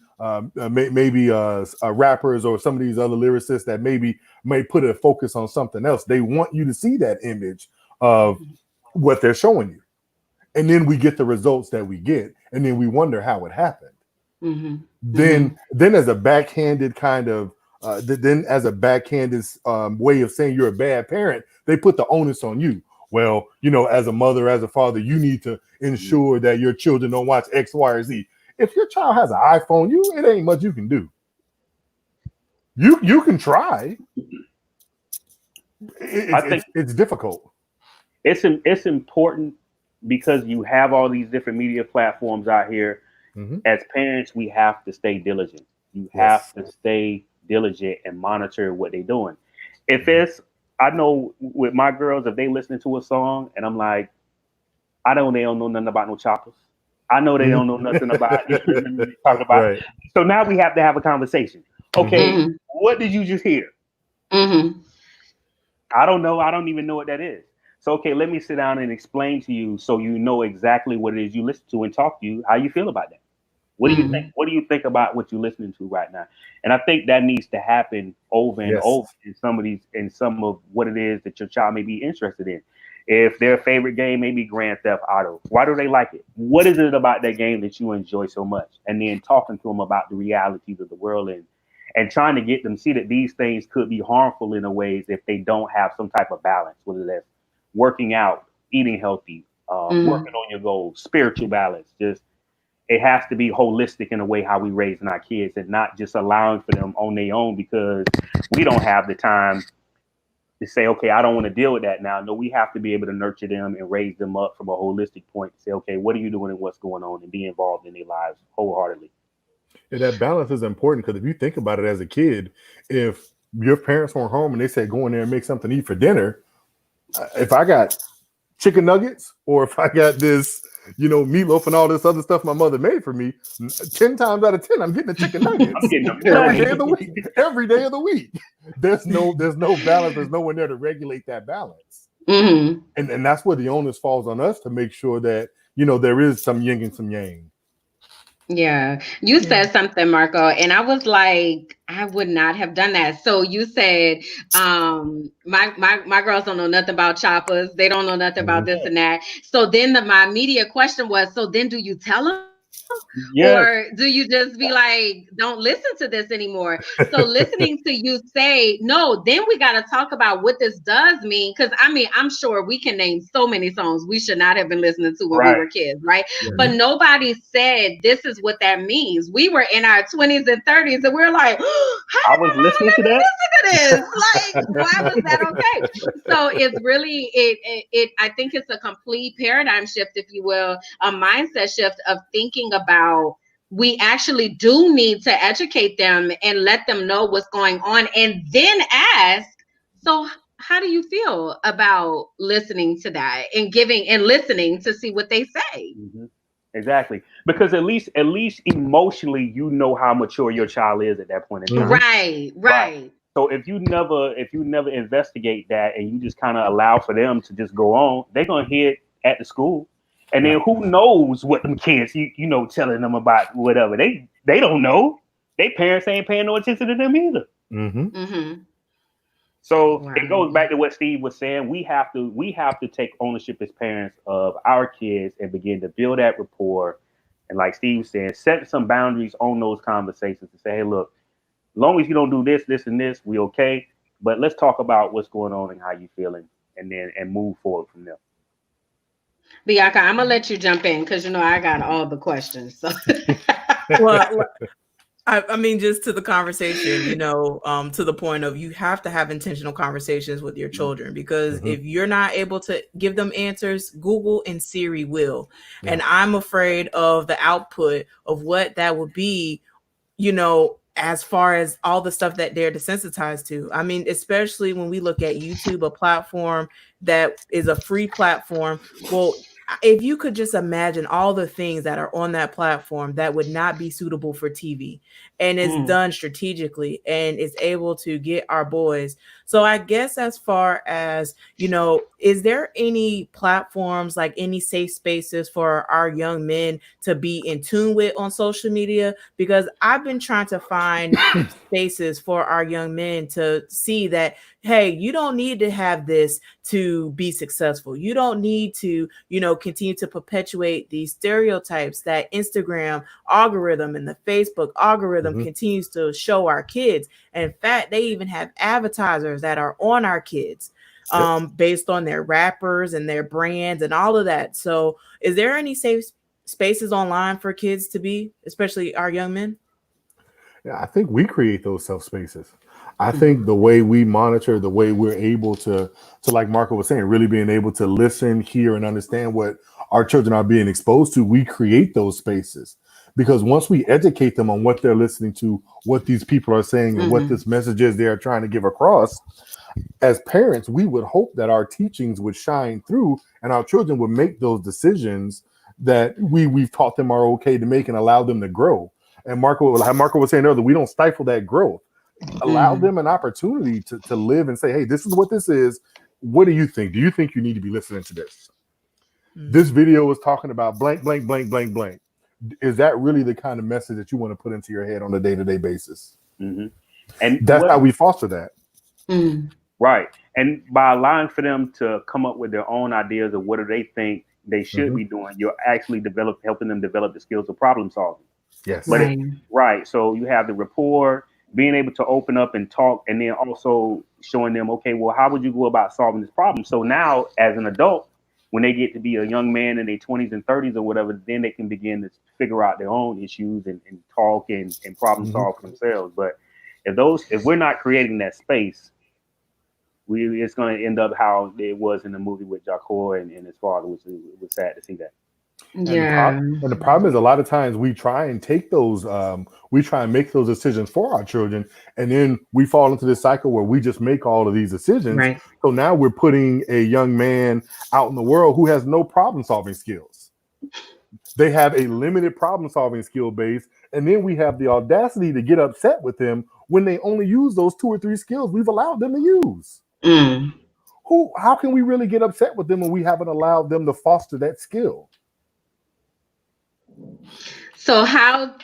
maybe rappers or some of these other lyricists that may put a focus on something else. They want you to see that image of what they're showing you, and then we get the results that we get, and then we wonder how it happened. Mm-hmm. Then as a backhanded kind of way of saying you're a bad parent, they put the onus on you. Well, as a mother, as a father, you need to ensure that your children don't watch X, Y, or Z. If your child has an iPhone, it ain't much you can do. You can try. It's difficult. It's important because you have all these different media platforms out here. Mm-hmm. As parents, we have to stay diligent. You have to stay diligent and monitor what they're doing. If it's, I know with my girls, if they listen to a song and I'm like, they don't know nothing about no choppers. I know they don't know nothing about talking about. Right. So now we have to have a conversation. Okay, what did you just hear? Mm-hmm. I don't know. I don't even know what that is. So, okay, let me sit down and explain to you so you know exactly what it is you listen to and talk to you, how you feel about that. What do you think? What do you think about what you're listening to right now? And I think that needs to happen over and over in some of what it is that your child may be interested in. If their favorite game may be Grand Theft Auto, why do they like it? What is it about that game that you enjoy so much? And then talking to them about the realities of the world and trying to get them to see that these things could be harmful in a ways if they don't have some type of balance, whether that's working out, eating healthy, working on your goals, spiritual balance. Just it has to be holistic in a way how we raising our kids, and not just allowing for them on their own because we don't have the time to say, okay, I don't want to deal with that now. No, we have to be able to nurture them and raise them up from a holistic point to say, okay, what are you doing and what's going on, and be involved in their lives wholeheartedly. Yeah, that balance is important, because if you think about it as a kid, if your parents weren't home and they said go in there and make something to eat for dinner, if I got chicken nuggets or if I got this meatloaf and all this other stuff my mother made for me. 10 times out of 10, I'm getting a chicken nugget. I'm getting them every day of the week. Every day of the week. There's no balance. There's no one there to regulate that balance. Mm-hmm. And that's where the onus falls on us to make sure that, there is some yin and some yang. Yeah, you said something, Marco, and I was like, I would not have done that. So you said, my girls don't know nothing about choppers. They don't know nothing about this and that. So then my immediate question was, so then do you tell them? Yes. Or do you just be like, don't listen to this anymore? So listening to you say, no, then we got to talk about what this does mean. Because I'm sure we can name so many songs we should not have been listening to when we were kids, right? Mm-hmm. But nobody said this is what that means. We were in our 20s and 30s and we're like, how I was listening to that. listen to this? Like, why was that okay? So it's really, I think it's a complete paradigm shift, if you will, a mindset shift of thinking about we actually do need to educate them and let them know what's going on, and then ask, so how do you feel about listening to that and giving and listening to see what they say? Mm-hmm. Exactly, because at least emotionally, how mature your child is at that point in time. Right. So if you never investigate that and you just kind of allow for them to just go on, they're gonna hit at the school. And then who knows what them kids, telling them about whatever. They don't know. Their parents ain't paying no attention to them either. Mm-hmm. Mm-hmm. So it goes back to what Steve was saying. We have to take ownership as parents of our kids and begin to build that rapport. And like Steve was saying, set some boundaries on those conversations and say, hey, look, as long as you don't do this, this, and this, we okay. But let's talk about what's going on and how you're feeling, and move forward from there. Bianca, I'm gonna let you jump in because I got all the questions. So. Well, I mean, just to the conversation, to the point of you have to have intentional conversations with your children, because if you're not able to give them answers, Google and Siri will. Yeah. And I'm afraid of the output of what that would be, as far as all the stuff that they're desensitized to. I mean, especially when we look at YouTube, a platform that is a free platform. Well, if you could just imagine all the things that are on that platform that would not be suitable for TV, and it's done strategically and it's able to get our boys. So I guess as far as, is there any platforms, like any safe spaces for our young men to be in tune with on social media? Because I've been trying to find spaces for our young men to see that, hey, you don't need to have this to be successful. You don't need to, continue to perpetuate these stereotypes that Instagram algorithm and the Facebook algorithm continues to show our kids. And in fact, they even have advertisers that are on our kids based on their rappers and their brands and all of that. So is there any safe spaces online for kids to be, especially our young men? Yeah, I think we create those self spaces. I think the way we monitor, the way we're able to like Marco was saying, really being able to listen, hear, and understand what our children are being exposed to, we create those spaces. Because once we educate them on what they're listening to, what these people are saying, and what this message is they are trying to give across, as parents, we would hope that our teachings would shine through and our children would make those decisions that we've taught them are okay to make and allow them to grow. And Marco was saying earlier, we don't stifle that growth. Allow them an opportunity to live and say, hey, this is what this is. What do you think? Do you think you need to be listening to this? This video is talking about blank, blank, blank, blank, blank. Is that really the kind of message that you want to put into your head on a day-to-day basis? And that's how we foster that. Right. And by allowing for them to come up with their own ideas of what do they think they should be doing, you're actually helping them develop the skills of problem solving. Yes. But right. So you have the rapport, being able to open up and talk, and then also showing them, okay, well, how would you go about solving this problem? So now as an adult, when they get to be a young man in their 20s and 30s or whatever, then they can begin to figure out their own issues and talk and problem solve for themselves. But if we're not creating that space, it's going to end up how it was in the movie with Jacor and his father, which was sad to see that. Yeah. And the problem is a lot of times we try and take those, we try and make those decisions for our children, and then we fall into this cycle where we just make all of these decisions. So now we're putting a young man out in the world who has no problem solving skills. They have a limited problem solving skill base, and then we have the audacity to get upset with them when they only use those 2 or 3 skills we've allowed them to use. How can we really get upset with them when we haven't allowed them to foster that skill? So how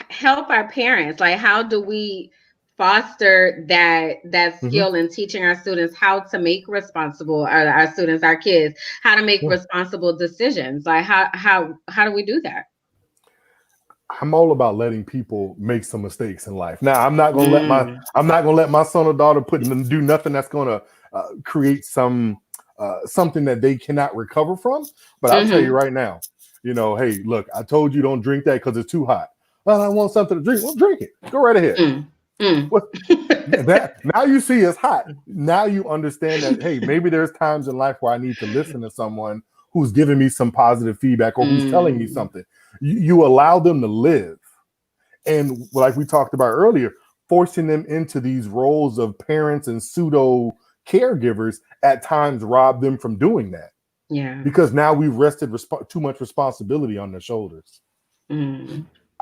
help our parents? Like, how do we foster that skill in teaching our students how to make responsible, our students, our kids, how to make responsible decisions? Like, how do we do that? I'm all about letting people make some mistakes in life. Now, I'm not gonna let my son or daughter do nothing that's gonna create something that they cannot recover from. But I'll tell you right now, hey, look, I told you don't drink that because it's too hot. Well, I want something to drink. Well, drink it. Go right ahead. Now you see it's hot. Now you understand that, hey, maybe there's times in life where I need to listen to someone who's giving me some positive feedback or who's telling me something. You allow them to live. And like we talked about earlier, forcing them into these roles of parents and pseudo caregivers at times rob them from doing that. Yeah. Because now we've rested too much responsibility on their shoulders.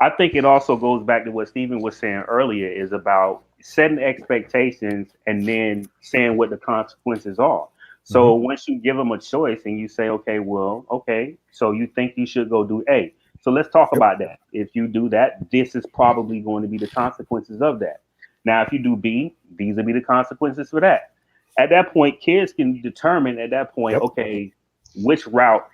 I think it also goes back to what Stephen was saying earlier, is about setting expectations and then saying what the consequences are. So once you give them a choice and you say, okay, so you think you should go do A. So let's talk about that. If you do that, this is probably going to be the consequences of that. Now, if you do B, these will be the consequences for that. At that point, kids can determine at that point, okay, which route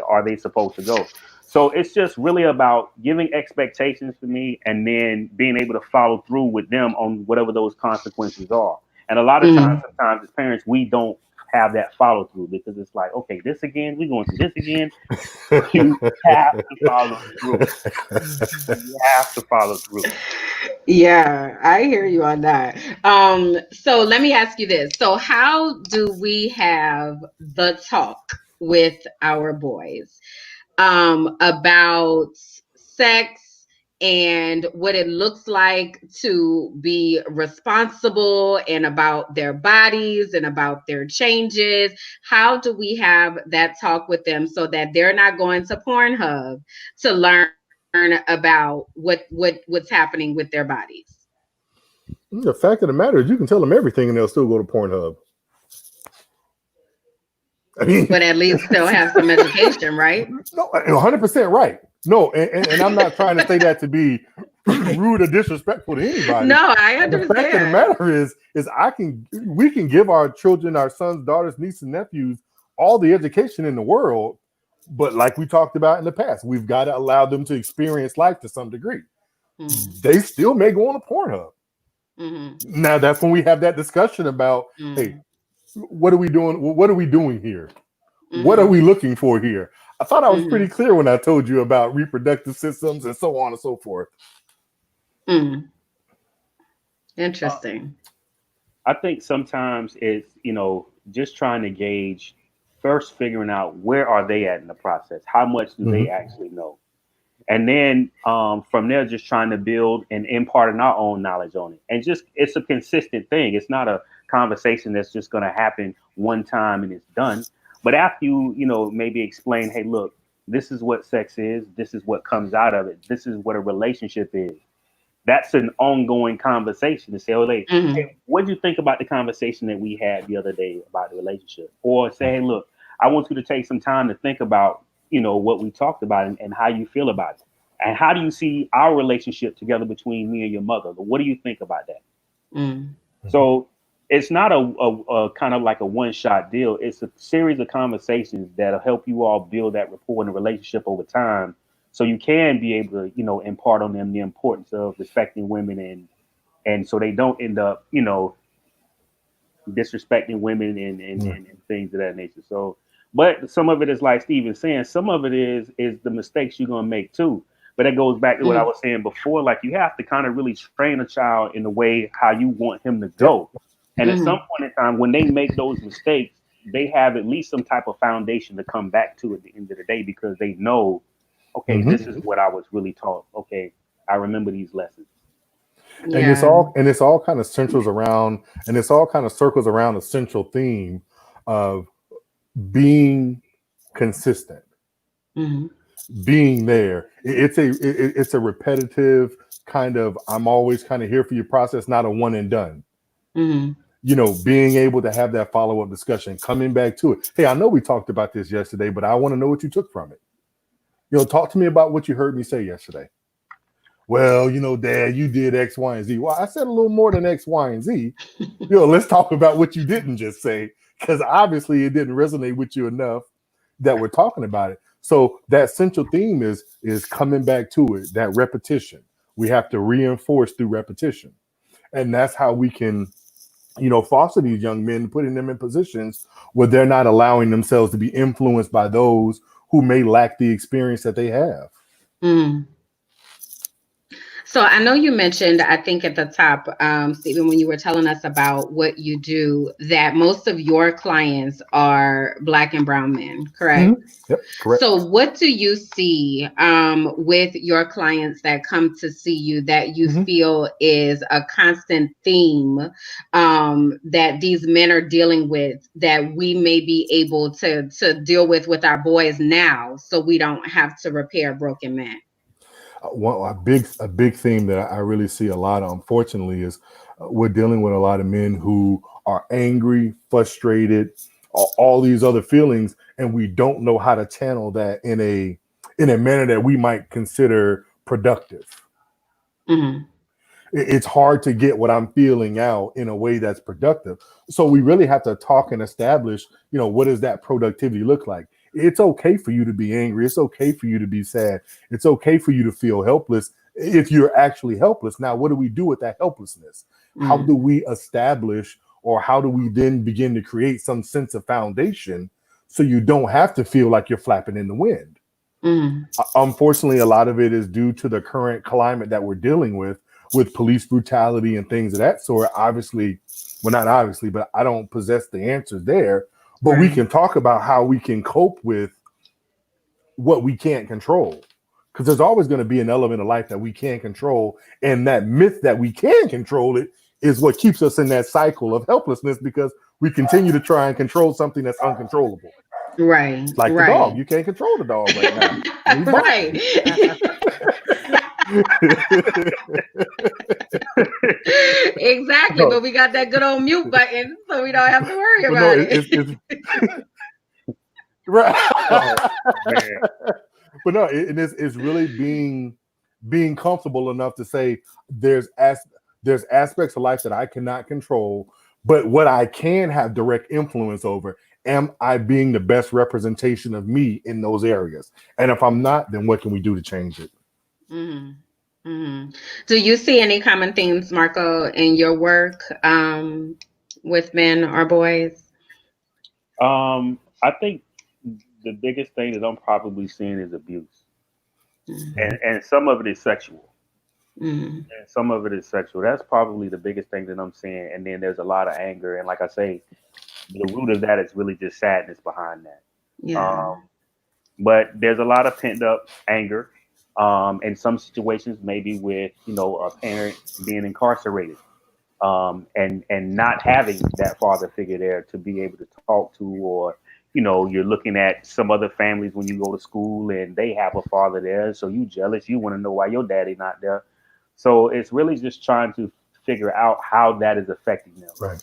are they supposed to go? So it's just really about giving expectations for me and then being able to follow through with them on whatever those consequences are. And a lot of times, sometimes as parents, we don't have that follow through because it's like, okay, this again, we're going through this again. You have to follow through. You have to follow through. Yeah, I hear you on that. So let me ask you this. So how do we have the talk with our boys about sex and what it looks like to be responsible and about their bodies and about their changes? How do we have that talk with them so that they're not going to Pornhub to learn about what's happening with their bodies? The fact of the matter is you can tell them everything and they'll still go to Pornhub. I mean, but at least they'll have some education, right? No, 100% right. No, and I'm not trying to say that to be rude or disrespectful to anybody. No, I understand. The fact of the matter is we can give our children, our sons, daughters, nieces, and nephews all the education in the world, but like we talked about in the past, we've got to allow them to experience life to some degree. They still may go on a Pornhub. Now that's when we have that discussion about, hey, what are we doing? What are we doing here? What are we looking for here? I thought I was pretty clear when I told you about reproductive systems and so on and so forth. Interesting. I think sometimes it's, just trying to gauge, first figuring out where are they at in the process? How much do they actually know? And then from there, just trying to build and imparting our own knowledge on it. And just, it's a consistent thing. It's not a conversation that's just going to happen one time and it's done. But after you, maybe explain, hey, look, this is what sex is. This is what comes out of it. This is what a relationship is. That's an ongoing conversation to say, hey, what did you think about the conversation that we had the other day about the relationship? Or say, hey, look, I want you to take some time to think about, what we talked about and how you feel about it. And how do you see our relationship together between me and your mother? What do you think about that? So it's not a kind of like a one-shot deal. It's a series of conversations that'll help you all build that rapport and a relationship over time. So you can be able to, impart on them the importance of respecting women and so they don't end up, disrespecting women and things of that nature. So, but some of it is like Steven's saying, some of it is the mistakes you're going to make too. But it goes back to what I was saying before. Like you have to kind of really train a child in the way how you want him to go. And at some point in time, when they make those mistakes, they have at least some type of foundation to come back to at the end of the day because they know, okay, this is what I was really taught. Okay, I remember these lessons. Yeah. And it's all kind of circles around a central theme of being consistent. Mm-hmm. Being there, it's a repetitive kind of, I'm always kind of here for your process, not a one and done. Mm-hmm. Being able to have that follow-up discussion, coming back to it. Hey, I know we talked about this yesterday, but I want to know what you took from it. Talk to me about what you heard me say yesterday. Well, Dad, you did X, Y, and Z. Well, I said a little more than X, Y, and Z. Let's talk about what you didn't just say, because obviously it didn't resonate with you enough that we're talking about it. So that central theme is coming back to it, that repetition. We have to reinforce through repetition. And that's how we can, foster these young men, putting them in positions where they're not allowing themselves to be influenced by those who may lack the experience that they have. Mm. So I know you mentioned, I think at the top, Stephen, when you were telling us about what you do, that most of your clients are Black and brown men, correct? Mm-hmm. Yep, correct. So what do you see with your clients that come to see you that you feel is a constant theme that these men are dealing with, that we may be able to deal with our boys now, so we don't have to repair broken men? A big theme that I really see a lot of, unfortunately, is we're dealing with a lot of men who are angry, frustrated, all these other feelings, and we don't know how to channel that in a manner that we might consider productive. Mm-hmm. It's hard to get what I'm feeling out in a way that's productive. So we really have to talk and establish, what does that productivity look like? It's okay for you to be angry. It's okay for you to be sad. It's okay for you to feel helpless if you're actually helpless. Now, what do we do with that helplessness? Mm-hmm. How do we establish, or how do we then begin to create some sense of foundation so you don't have to feel like you're flapping in the wind? Mm-hmm. Unfortunately, a lot of it is due to the current climate that we're dealing with police brutality and things of that sort. Obviously, well, not obviously, but I don't possess the answers there. But right. We can talk about how we can cope with what we can't control, because there's always going to be an element of life that we can't control. And that myth that we can control it is what keeps us in that cycle of helplessness, because we continue to try and control something that's uncontrollable. Right. Like the dog. You can't control the dog right now. Right. Exactly, but we got that good old mute button, so we don't have to worry about it. Right. But no, it's really being comfortable enough to say there's aspects of life that I cannot control, but what I can have direct influence over, am I being the best representation of me in those areas? And if I'm not, then what can we do to change it? Mm-hmm. Mm-hmm. Do you see any common themes, Marco, in your work with men or boys? I think the biggest thing that I'm probably seeing is abuse. Mm-hmm. And some of it is sexual. Mm-hmm. And some of it is sexual. That's probably the biggest thing that I'm seeing. And then there's a lot of anger. And like I say, the root of that is really just sadness behind that. Yeah. But there's a lot of pent up anger. In some situations, maybe with, a parent being incarcerated, and not having that father figure there to be able to talk to, or, you're looking at some other families when you go to school and they have a father there. So you jealous, you want to know why your daddy not there. So it's really just trying to figure out how that is affecting them. Right.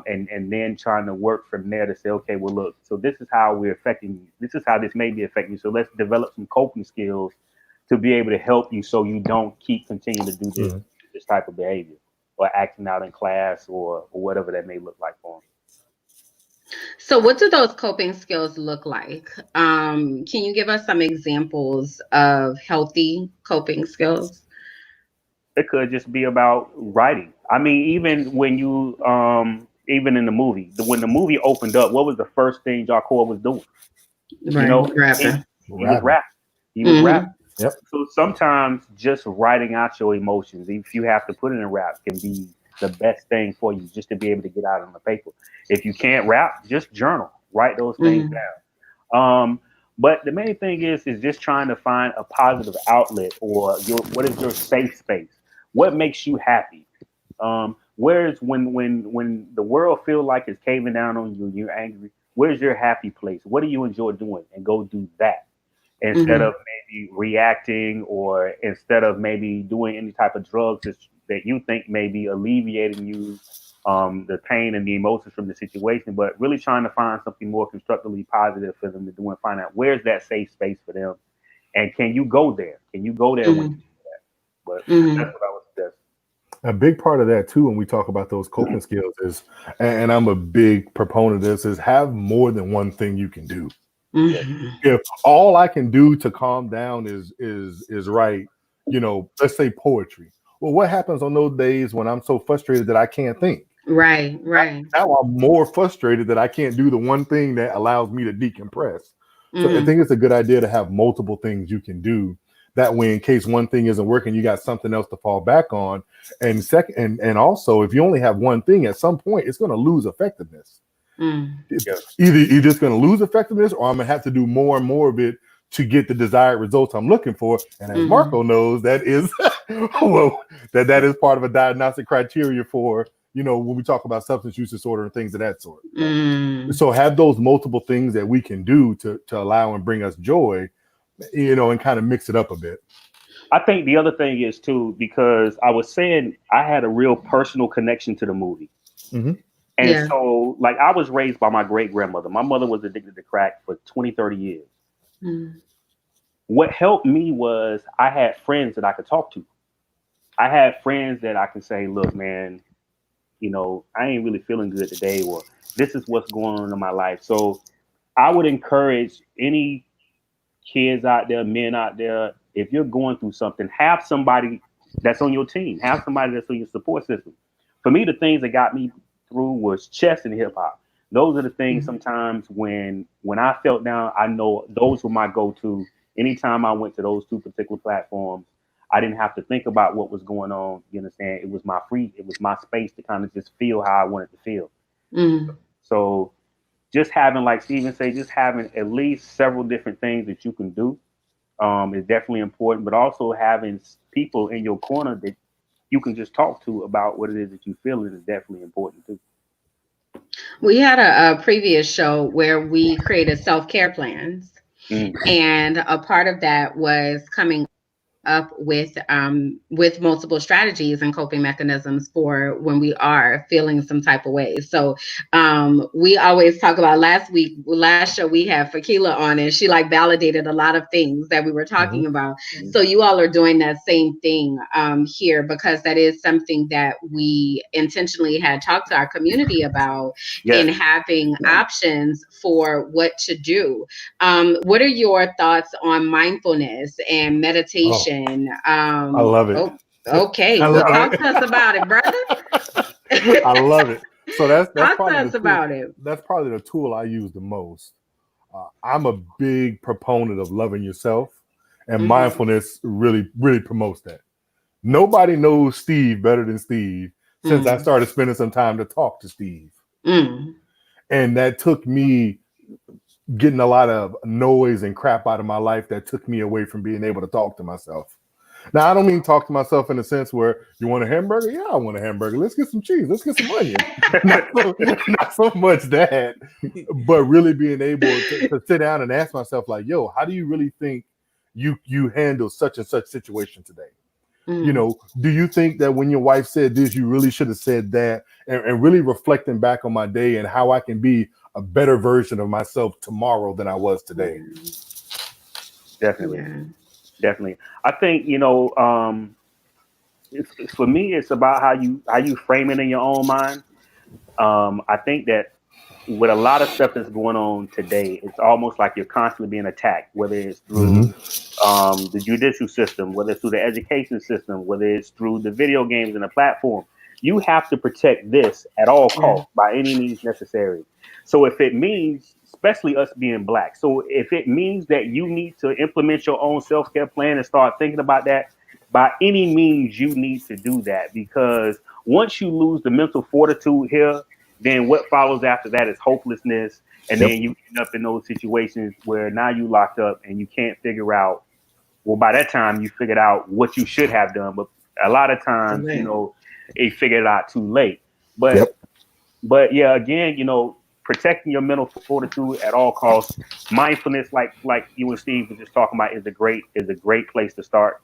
And then trying to work from there to say, okay, well, look, so this is how we're affecting you. This is how this may be affecting you. So let's develop some coping skills to be able to help you so you don't continue to do this type of behavior or acting out in class or whatever that may look like for them. So what do those coping skills look like? Can you give us some examples of healthy coping skills? It could just be about writing. I mean, even when you, even in the movie, when the movie opened up, what was the first thing Jacob was doing? Right. Rapping. He was rapping. He was rapping. Yep. So sometimes just writing out your emotions, if you have to put it in rap, can be the best thing for you, just to be able to get out on the paper. If you can't rap, just journal, write those things down. But the main thing is just trying to find a positive outlet, or what is your safe space? What makes you happy? Whereas when the world feels like it's caving down on you, you're angry, Where's your happy place? What do you enjoy doing? And go do that instead Mhm. of maybe reacting, or instead of maybe doing any type of drugs that you think may be alleviating you the pain and the emotions from the situation, but really trying to find something more constructively positive for them to do and find out where's that safe space for them, and can you go there? Can you go there when you Mhm. do that? But that's Mhm. what I would suggest. A big part of that too, when we talk about those coping skills, is, and I'm a big proponent of this, is have more than one thing you can do. Yes. Mhm. If all I can do to calm down is write, let's say poetry. Well, what happens on those days when I'm so frustrated that I can't think? Right. Right. Now I'm more frustrated that I can't do the one thing that allows me to decompress. So I Mhm. think it's a good idea to have multiple things you can do. That way, in case one thing isn't working, you got something else to fall back on. And second, and also, if you only have one thing, at some point, it's going to lose effectiveness. Mhm. Yeah. Either you're just going to lose effectiveness, or I'm going to have to do more and more of it to get the desired results I'm looking for. And as Mhm. Marco knows, that is well, that is part of a diagnostic criteria for, when we talk about substance use disorder and things of that sort. Mhm. So have those multiple things that we can do to allow and bring us joy, and kind of mix it up a bit. I think the other thing is too, because I was saying I had a real personal connection to the movie. Mm-hmm. And Yeah. so, like, I was raised by my great grandmother. My mother was addicted to crack for 20, 30 years. Mhm. What helped me was I had friends that I could talk to. I had friends that I can say, look, man, I ain't really feeling good today, or this is what's going on in my life. So I would encourage any kids out there, men out there, if you're going through something, have somebody that's on your team, have somebody that's on your support system. For me, the things that got me through was chess and hip hop. Those are the things Mhm. sometimes when I felt down, I know those were my go-to. Anytime I went to those two particular platforms, I didn't have to think about what was going on. You understand? It was my space to kind of just feel how I wanted to feel. Mhm. So just having, like Steven say, just having at least several different things that you can do is definitely important. But also having people in your corner that you can just talk to about what it is that you feel is definitely important too. We had a previous show where we created self-care plans, Mm. and a part of that was coming up with multiple strategies and coping mechanisms for when we are feeling some type of way. So we always talk about last show we had Fakila on, and she like validated a lot of things that we were Mm-hmm. talking about. So you all are doing that same thing here, because that is something that we intentionally had talked to our community about, in Yes. having options for what to do. What are your thoughts on mindfulness and Oh, meditation? I love it. Oh, okay. I Well, love talk it. to us about it, brother. I love it. So that's Talk to probably us the tool. about it. That's probably the tool I use the most. I'm a big proponent of loving yourself, and Mm-hmm. mindfulness really, really promotes that. Nobody knows Steve better than Steve since I Mm, started spending some time to talk to Steve. mm, And that took me getting a lot of noise and crap out of my life that took me away from being able to talk to myself. Now, I don't mean talk to myself in the sense where you want a hamburger? Yeah, I want a hamburger. Let's get some cheese. Let's get some onions. Not so much that, but really being able to sit down and ask myself, like, yo, how do you really think you handle such and such situation today? mm, Do you think that when your wife said this, you really should have said that? And really reflecting back on my day and how I can be a better version of myself tomorrow than I was today. mm. Definitely. Yeah. Definitely. I think, for me, it's about how you frame it in your own mind. I think that with a lot of stuff that's going on today, it's almost like you're constantly being attacked, whether it's through Mm-hmm. the judicial system, whether it's through the education system, whether it's through the video games and the platform. You have to protect this at all Yeah. costs by any means necessary. So if it means, especially us being black, so if it means that you need to implement your own self-care plan and start thinking about that, by any means you need to do that, because once you lose the mental fortitude here, then what follows after that is hopelessness, and Yep. then you end up in those situations where now you locked up and you can't figure out. Well, by that time you figured out what you should have done, but a lot of Too times, late. it figured it out too late. But Yep. yeah, again, protecting your mental fortitude at all costs. Mindfulness, like you and Steve were just talking about, is a great place to start.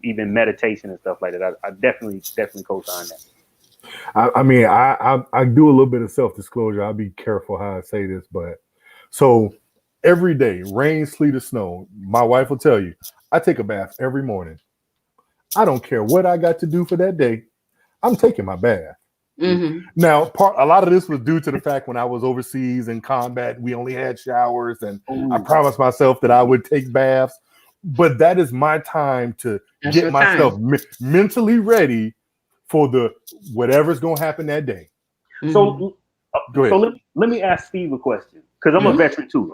Even meditation and stuff like that. I definitely co-sign that. I mean, I do a little bit of self disclosure. I'll be careful how I say this, but so every day, rain, sleet, or snow, my wife will tell you, I take a bath every morning. I don't care what I got to do for that day. I'm taking my bath. Mm-hmm. Now, a lot of this was due to the fact when I was overseas in combat, we only had showers, and I promised myself that I would take baths. But that is my time to get myself mentally ready for the whatever's going to happen that day. Mm-hmm. So let me ask Steve a question, because I'm a veteran too.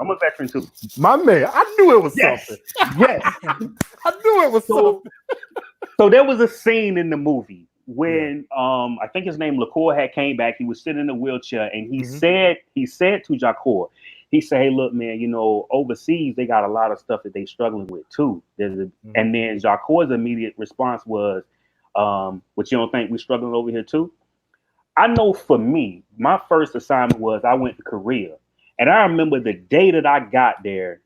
My man, I knew it was something. Yes. I knew it was something. So there was a scene in the movie when I think his name LaCour had came back. He was sitting in a wheelchair, and he said to Jacor, he said, "Hey, look, man, you know, overseas they got a lot of stuff that they struggling with too." And then Jacor's immediate response was, "But you don't think we struggling over here too?" I know for me, my first assignment was I went to Korea, and I remember the day that I got there.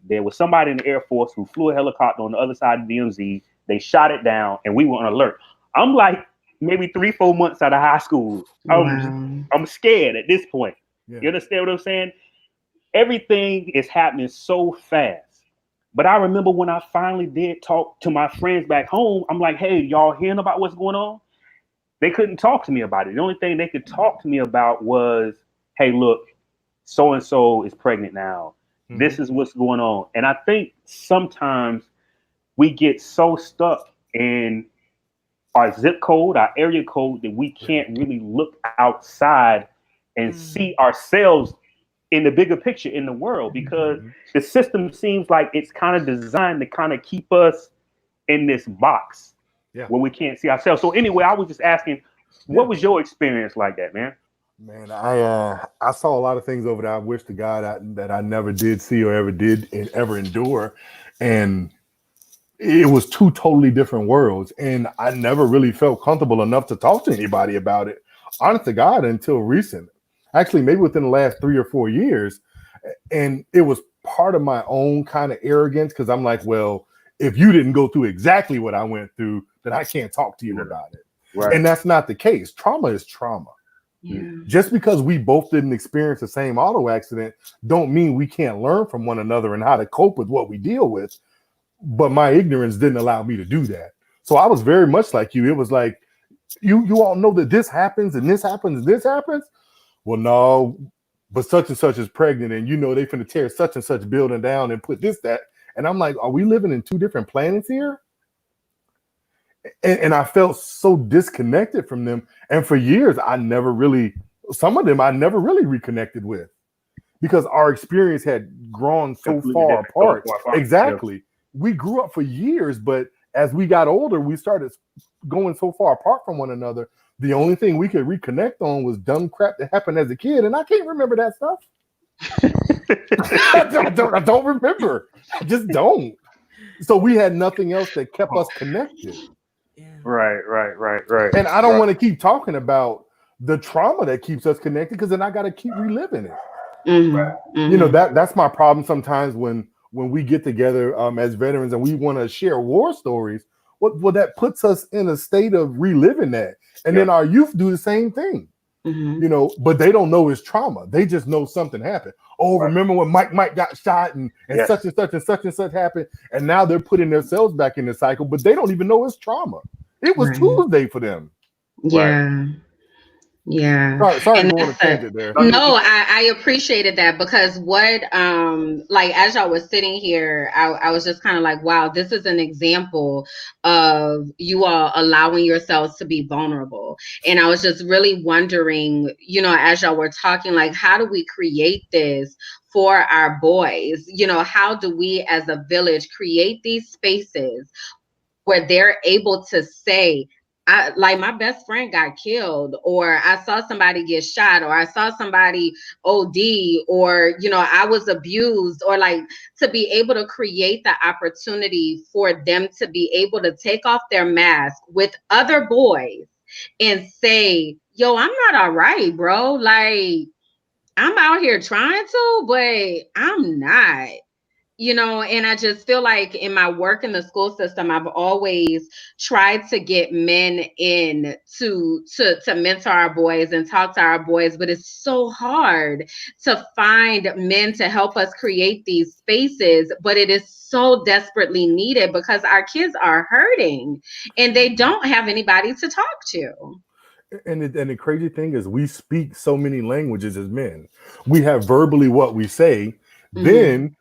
There was somebody in the Air Force who flew a helicopter on the other side of DMZ. They shot it down, and we were on alert. I'm like maybe 3-4 months out of high school. I'm scared at this point. Yeah. You understand what I'm saying? Everything is happening so fast. But I remember when I finally did talk to my friends back home, I'm like, hey, y'all hearing about what's going on? They couldn't talk to me about it. The only thing they could talk to me about was, hey, look, so-and-so is pregnant now. Mm-hmm. This is what's going on. And I think sometimes we get so stuck in our zip code, our area code, that we can't really look outside and see ourselves in the bigger picture in the world, because the system seems like it's kind of designed to kind of keep us in this box where we can't see ourselves. So anyway, I was just asking, what was your experience like that, man? Man, I saw a lot of things over there. I wish to God that I never did see or ever endure, and it was two totally different worlds. And I never really felt comfortable enough to talk to anybody about it, honest to God, until recent. Actually, maybe within the last 3 or 4 years. And it was part of my own kind of arrogance, because I'm like, well, if you didn't go through exactly what I went through, then I can't talk to you about it. Right. And that's not the case. Trauma is trauma. Yeah. Just because we both didn't experience the same auto accident don't mean we can't learn from one another and how to cope with what we deal with. But my ignorance didn't allow me to do that. So I was very much like you. It was like, you all know that this happens and this happens and this happens. Well, no, but such and such is pregnant, and you know they finna tear such and such building down and put this, that. And I'm like, are we living in two different planets here? And I felt so disconnected from them. And for years, some of them I never really reconnected with, because our experience had grown so far apart. Exactly. Yeah. We grew up for years, but as we got older, we started going so far apart from one another. The only thing we could reconnect on was dumb crap that happened as a kid, and I can't remember that stuff. I don't remember. I just don't. So we had nothing else that kept us connected. Yeah. Right. And I don't want to keep talking about the trauma that keeps us connected, because then I got to keep reliving it. Mm-hmm. Right. Mm-hmm. You know, that's my problem sometimes when we get together as veterans and we want to share war stories. Well, that puts us in a state of reliving that. And then our youth do the same thing, you know, but they don't know it's trauma. They just know something happened. Oh, remember when Mike got shot and such and such and such and such happened. And now they're putting themselves back in the cycle, but they don't even know it's trauma. It was Tuesday for them. Yeah. Right. Yeah. Sorry to go on a tangent there. No, I appreciated that, because what like as y'all was sitting here, I was just kind of like, wow, this is an example of you all allowing yourselves to be vulnerable. And I was just really wondering, you know, as y'all were talking, like, how do we create this for our boys? You know, how do we as a village create these spaces where they're able to say, like my best friend got killed, or I saw somebody get shot, or I saw somebody OD, or, you know, I was abused, or like to be able to create the opportunity for them to be able to take off their mask with other boys and say, yo, I'm not all right, bro. Like, I'm out here trying to, but I'm not. And I just feel like in my work in the school system, I've always tried to get men in to mentor our boys and talk to our boys, but it's so hard to find men to help us create these spaces, but it is so desperately needed because our kids are hurting and they don't have anybody to talk to. And the crazy thing is, we speak so many languages as men. We have verbally what we say, then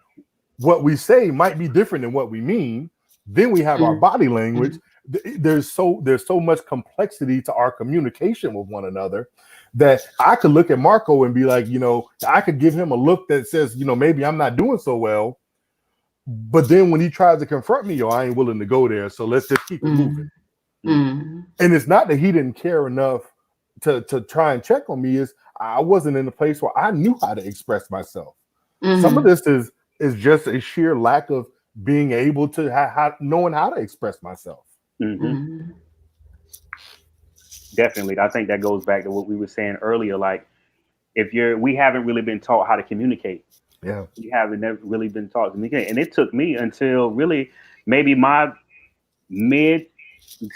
what we say might be different than what we mean. Then we have our body language. There's so much complexity to our communication with one another that I could look at Marco and be like, I could give him a look that says, maybe I'm not doing so well. But then when he tries to confront me, I ain't willing to go there. So let's just keep it moving. And it's not that he didn't care enough to try and check on me. Is I wasn't in a place where I knew how to express myself. Some of this is just a sheer lack of being able to knowing how to express myself. Definitely. I think that goes back to what we were saying earlier. Like, we haven't really been taught how to communicate. Yeah. We haven't never really been taught to communicate. And it took me until really maybe my mid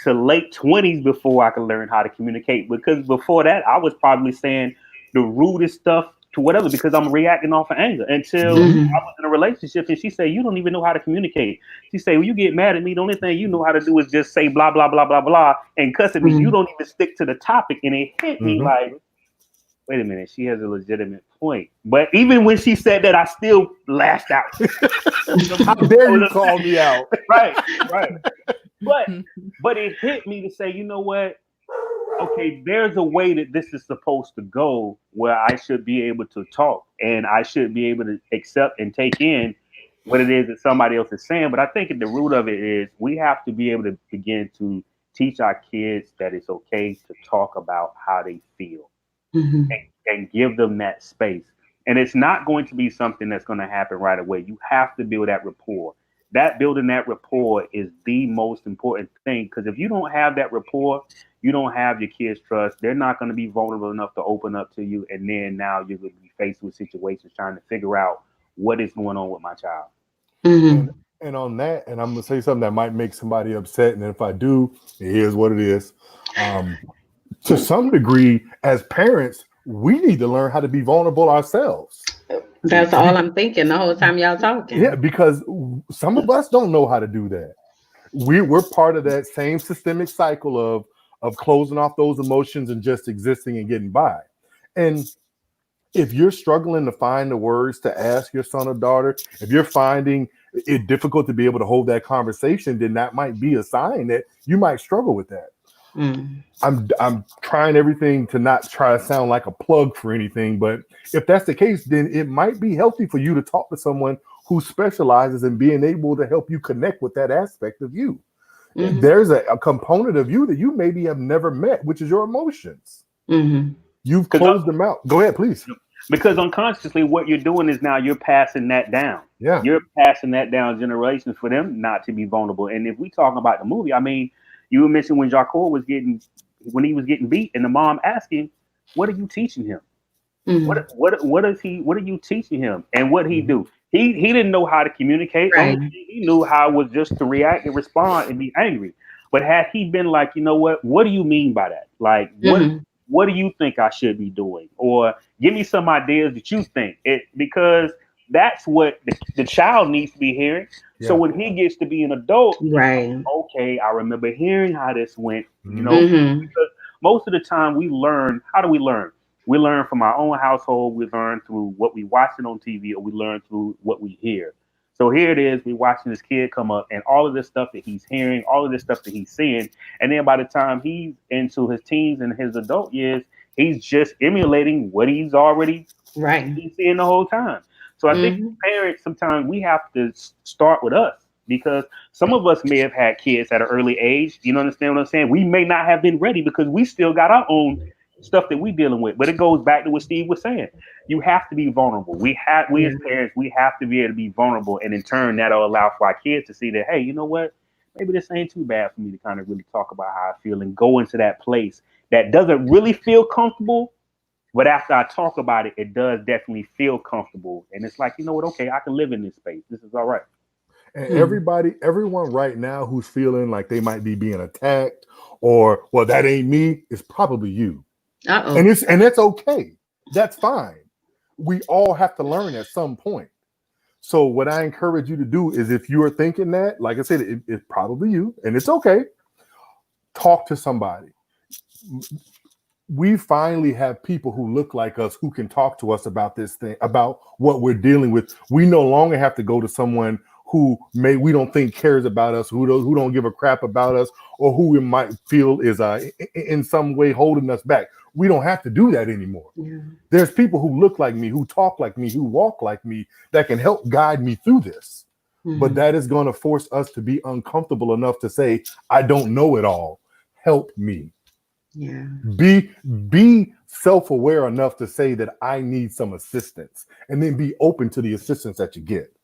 to late 20s before I could learn how to communicate. Because before that, I was probably saying the rudest stuff to whatever because I'm reacting off of anger until I was in a relationship and she said, you don't even know how to communicate. She said, when you get mad at me, the only thing you know how to do is just say blah, blah, blah, blah, blah, and cuss at me. You don't even stick to the topic. And it hit me like, wait a minute, she has a legitimate point. But even when she said that, I still lashed out. How dare you call me out? Right. But it hit me to say, you know what? Okay, there's a way that this is supposed to go where I should be able to talk and I should be able to accept and take in what it is that somebody else is saying. But I think at the root of it is we have to be able to begin to teach our kids that it's okay to talk about how they feel and give them that space. And it's not going to be something that's going to happen right away. You have to build that rapport. Building that rapport is the most important thing because if you don't have that rapport, you don't have your kids' trust. They're not going to be vulnerable enough to open up to you. And then now you're going to be faced with situations trying to figure out what is going on with my child. And on that, and I'm going to say something that might make somebody upset. And if I do, here's what it is. To some degree, as parents, we need to learn how to be vulnerable ourselves. That's all I'm thinking the whole time y'all talking. Yeah, because some of us don't know how to do that. We're part of that same systemic cycle of closing off those emotions and just existing and getting by. And if you're struggling to find the words to ask your son or daughter, if you're finding it difficult to be able to hold that conversation, then that might be a sign that you might struggle with that. I'm trying everything to not try to sound like a plug for anything, but if that's the case, then it might be healthy for you to talk to someone who specializes in being able to help you connect with that aspect of you. There's a component of you that you maybe have never met, which is your emotions. You've closed them out. Go ahead, please. Because unconsciously, what you're doing is now you're passing that down. Yeah. You're passing that down generations for them not to be vulnerable. And if we talk about the movie, I mean, you were mentioning when Jaco was getting beat and the mom asked him, what are you teaching him? What are you teaching him? And what he do? He didn't know how to communicate. Right. He knew how it was just to react and respond and be angry. But had he been like, you know what do you mean by that? Like, what do you think I should be doing? Or give me some ideas that you think because that's what the child needs to be hearing. Yeah. So when he gets to be an adult, right? Okay, I remember hearing how this went. Because most of the time we learn. How do we learn? We learn from our own household. We learn through what we watching on TV, or we learn through what we hear. So here it is. We're watching this kid come up, and all of this stuff that he's hearing, all of this stuff that he's seeing, and then by the time he's into his teens and his adult years, he's just emulating what he's already been seeing the whole time. So I think parents, sometimes we have to start with us because some of us may have had kids at an early age. You understand what I'm saying? We may not have been ready because we still got our own stuff that we're dealing with. But it goes back to what Steve was saying. You have to be vulnerable. We as parents, we have to be able to be vulnerable. And in turn, that'll allow for our kids to see that, hey, you know what? Maybe this ain't too bad for me to kind of really talk about how I feel and go into that place that doesn't really feel comfortable, But after I talk about it, it does definitely feel comfortable. And it's like, you know what? Okay, I can live in this space. This is all right. And everyone right now who's feeling like they might be being attacked or, well, that ain't me, is probably you. Uh-oh. And that's okay. That's fine. We all have to learn at some point. So what I encourage you to do is, if you are thinking that, like I said, it's probably you, and it's okay. Talk to somebody. We finally have people who look like us who can talk to us about this thing, about what we're dealing with. We no longer have to go to someone who we don't think cares about us, who don't give a crap about us, or who we might feel is in some way holding us back. We don't have to do that anymore. Yeah. There's people who look like me, who talk like me, who walk like me, that can help guide me through this. But that is going to force us to be uncomfortable enough to say, I don't know it all. Help me. Yeah. Be self-aware enough to say that I need some assistance, and then be open to the assistance that you get.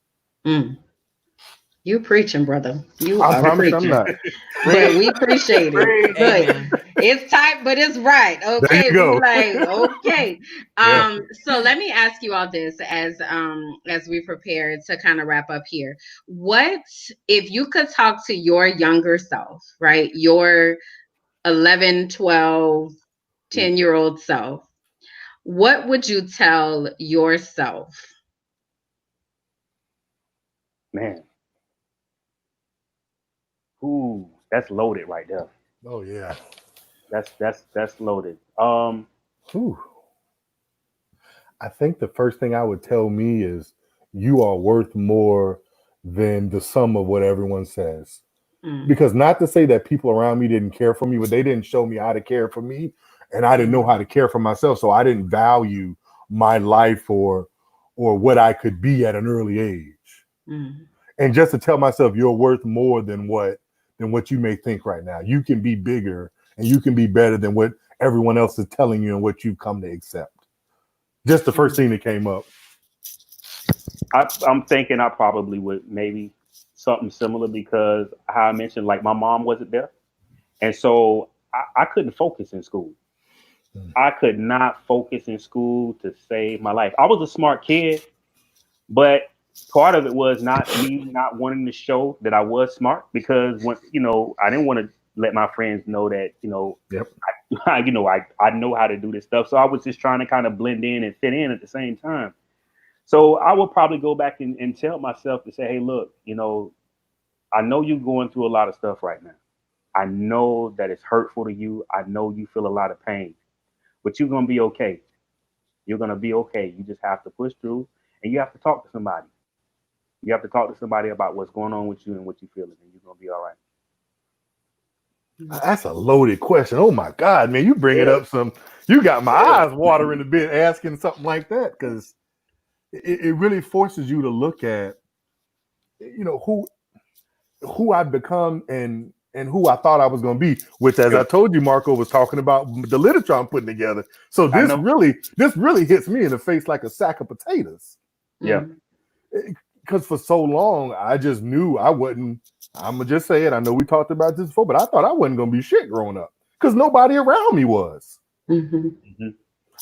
You preaching, brother. You I are promise preaching. I'm not. But we appreciate it. Look, it's tight, but it's right. Okay. There you go. Like, okay. Yeah. So let me ask you all this as we prepare to kind of wrap up here. What if you could talk to your younger self, right? Your 11, 12, 10-year-old self. What would you tell yourself? Man. Ooh, that's loaded right there. Oh yeah. That's loaded. Whew. I think the first thing I would tell me is, you are worth more than the sum of what everyone says. Because, not to say that people around me didn't care for me, but they didn't show me how to care for me, and I didn't know how to care for myself. So I didn't value my life or what I could be at an early age. And just to tell myself, you're worth more than what you may think right now. You can be bigger and you can be better than what everyone else is telling you and what you've come to accept. Just the first thing that came up. I'm thinking I probably would maybe something similar, because how I mentioned, like, my mom wasn't there. And so I couldn't focus in school. I could not focus in school to save my life. I was a smart kid, but part of it was not me not wanting to show that I was smart, because when, I didn't want to let my friends know that, Yep. I know how to do this stuff. So I was just trying to kind of blend in and fit in at the same time. So I would probably go back and tell myself to say, hey, look, I know you're going through a lot of stuff right now. I know that it's hurtful to you. I know you feel a lot of pain, but you're going to be okay. You're going to be okay. You just have to push through, and you have to talk to somebody. You have to talk to somebody about what's going on with you and what you're feeling, and you're going to be all right. That's a loaded question. Oh my God, man, you bring it up you got my eyes watering a bit asking something like that, because it really forces you to look at, who I've become and who I thought I was going to be, which, as I told you, Marco was talking about the literature I'm putting together. So this really hits me in the face like a sack of potatoes. Yeah. Because for so long, I just knew I wasn't, I'm going to just say it. I know we talked about this before, but I thought I wasn't going to be shit growing up, because nobody around me was.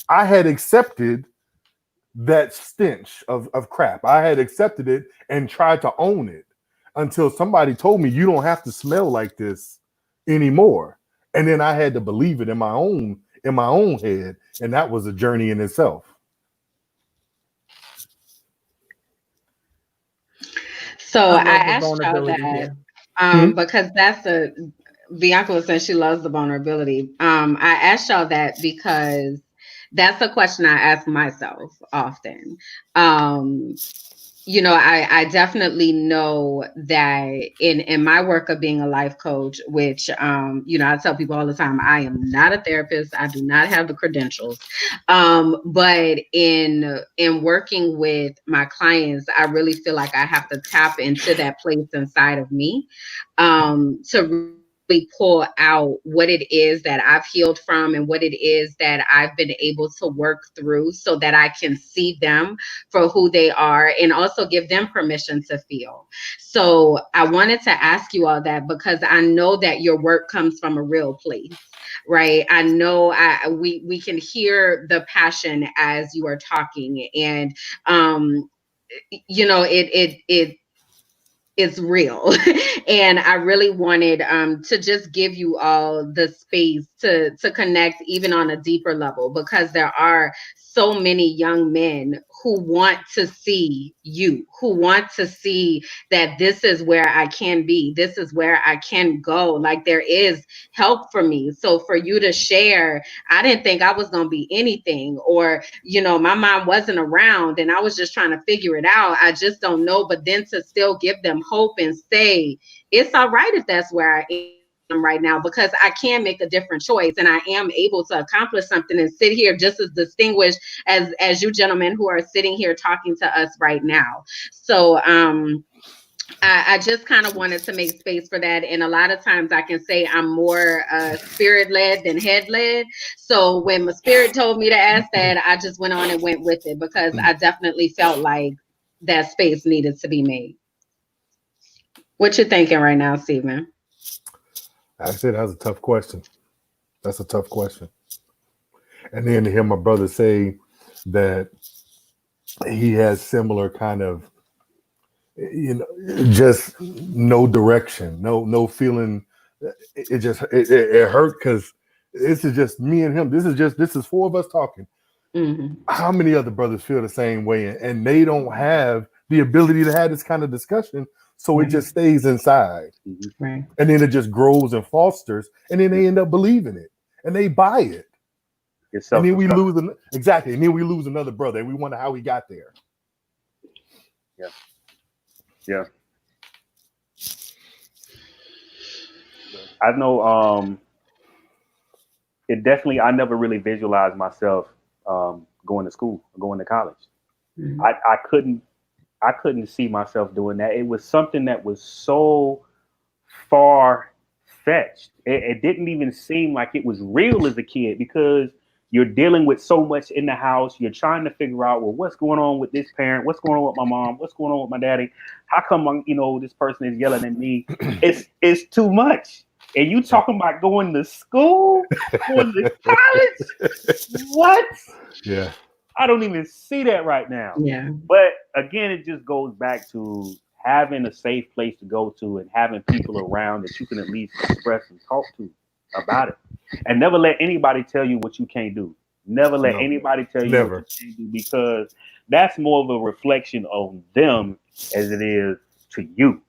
I had accepted that stench of crap. I had accepted it and tried to own it, until somebody told me, you don't have to smell like this anymore. And then I had to believe it in my own head. And that was a journey in itself. So I asked y'all that because that's Bianca was saying she loves the vulnerability. I asked y'all that because that's a question I ask myself often. I definitely know that in my work of being a life coach, which, I tell people all the time, I am not a therapist. I do not have the credentials. But in working with my clients, I really feel like I have to tap into that place inside of me, to pull out what it is that I've healed from and what it is that I've been able to work through so that I can see them for who they are and also give them permission to feel. So I wanted to ask you all that because I know that your work comes from a real place, right? I know we can hear the passion as you are talking, and it is real. And I really wanted to just give you all the space to connect even on a deeper level, because there are so many young men who want to see you, who want to see that this is where I can be, this is where I can go, like there is help for me. So for you to share, I didn't think I was going to be anything, or my mom wasn't around and I was just trying to figure it out, I just don't know, but then to still give them hope and say it's all right if that's where I am right now, because I can make a different choice and I am able to accomplish something and sit here just as distinguished as you gentlemen who are sitting here talking to us right now. So I just kind of wanted to make space for that. And a lot of times I can say I'm more spirit led than head led. So when my spirit told me to ask that, I just went on and went with it, because I definitely felt like that space needed to be made. What you thinking right now, Stephen? I said that's a tough question. That's a tough question. And then to hear my brother say that he has similar kind of, just no direction, no feeling. It hurt because this is just me and him. This is four of us talking. Mm-hmm. How many other brothers feel the same way, and they don't have the ability to have this kind of discussion, so it just stays inside, right? And then it just grows and fosters, and then they end up believing it and they buy it. And then we lose exactly, and then we lose another brother, and we wonder how we got there. Yeah. I know it definitely, I never really visualized myself going to school, going to college. Mm-hmm. I couldn't see myself doing that. It was something that was so far fetched. It didn't even seem like it was real as a kid, because you're dealing with so much in the house. You're trying to figure out, well, what's going on with this parent? What's going on with my mom? What's going on with my daddy? How come, this person is yelling at me? It's too much. And you talking about going to school, going to college? What? Yeah. I don't even see that right now. Yeah. But again, it just goes back to having a safe place to go to and having people around that you can at least express and talk to about it. And never let anybody tell you what you can't do. Never let anybody tell you what you can't do, because that's more of a reflection of them as it is to you.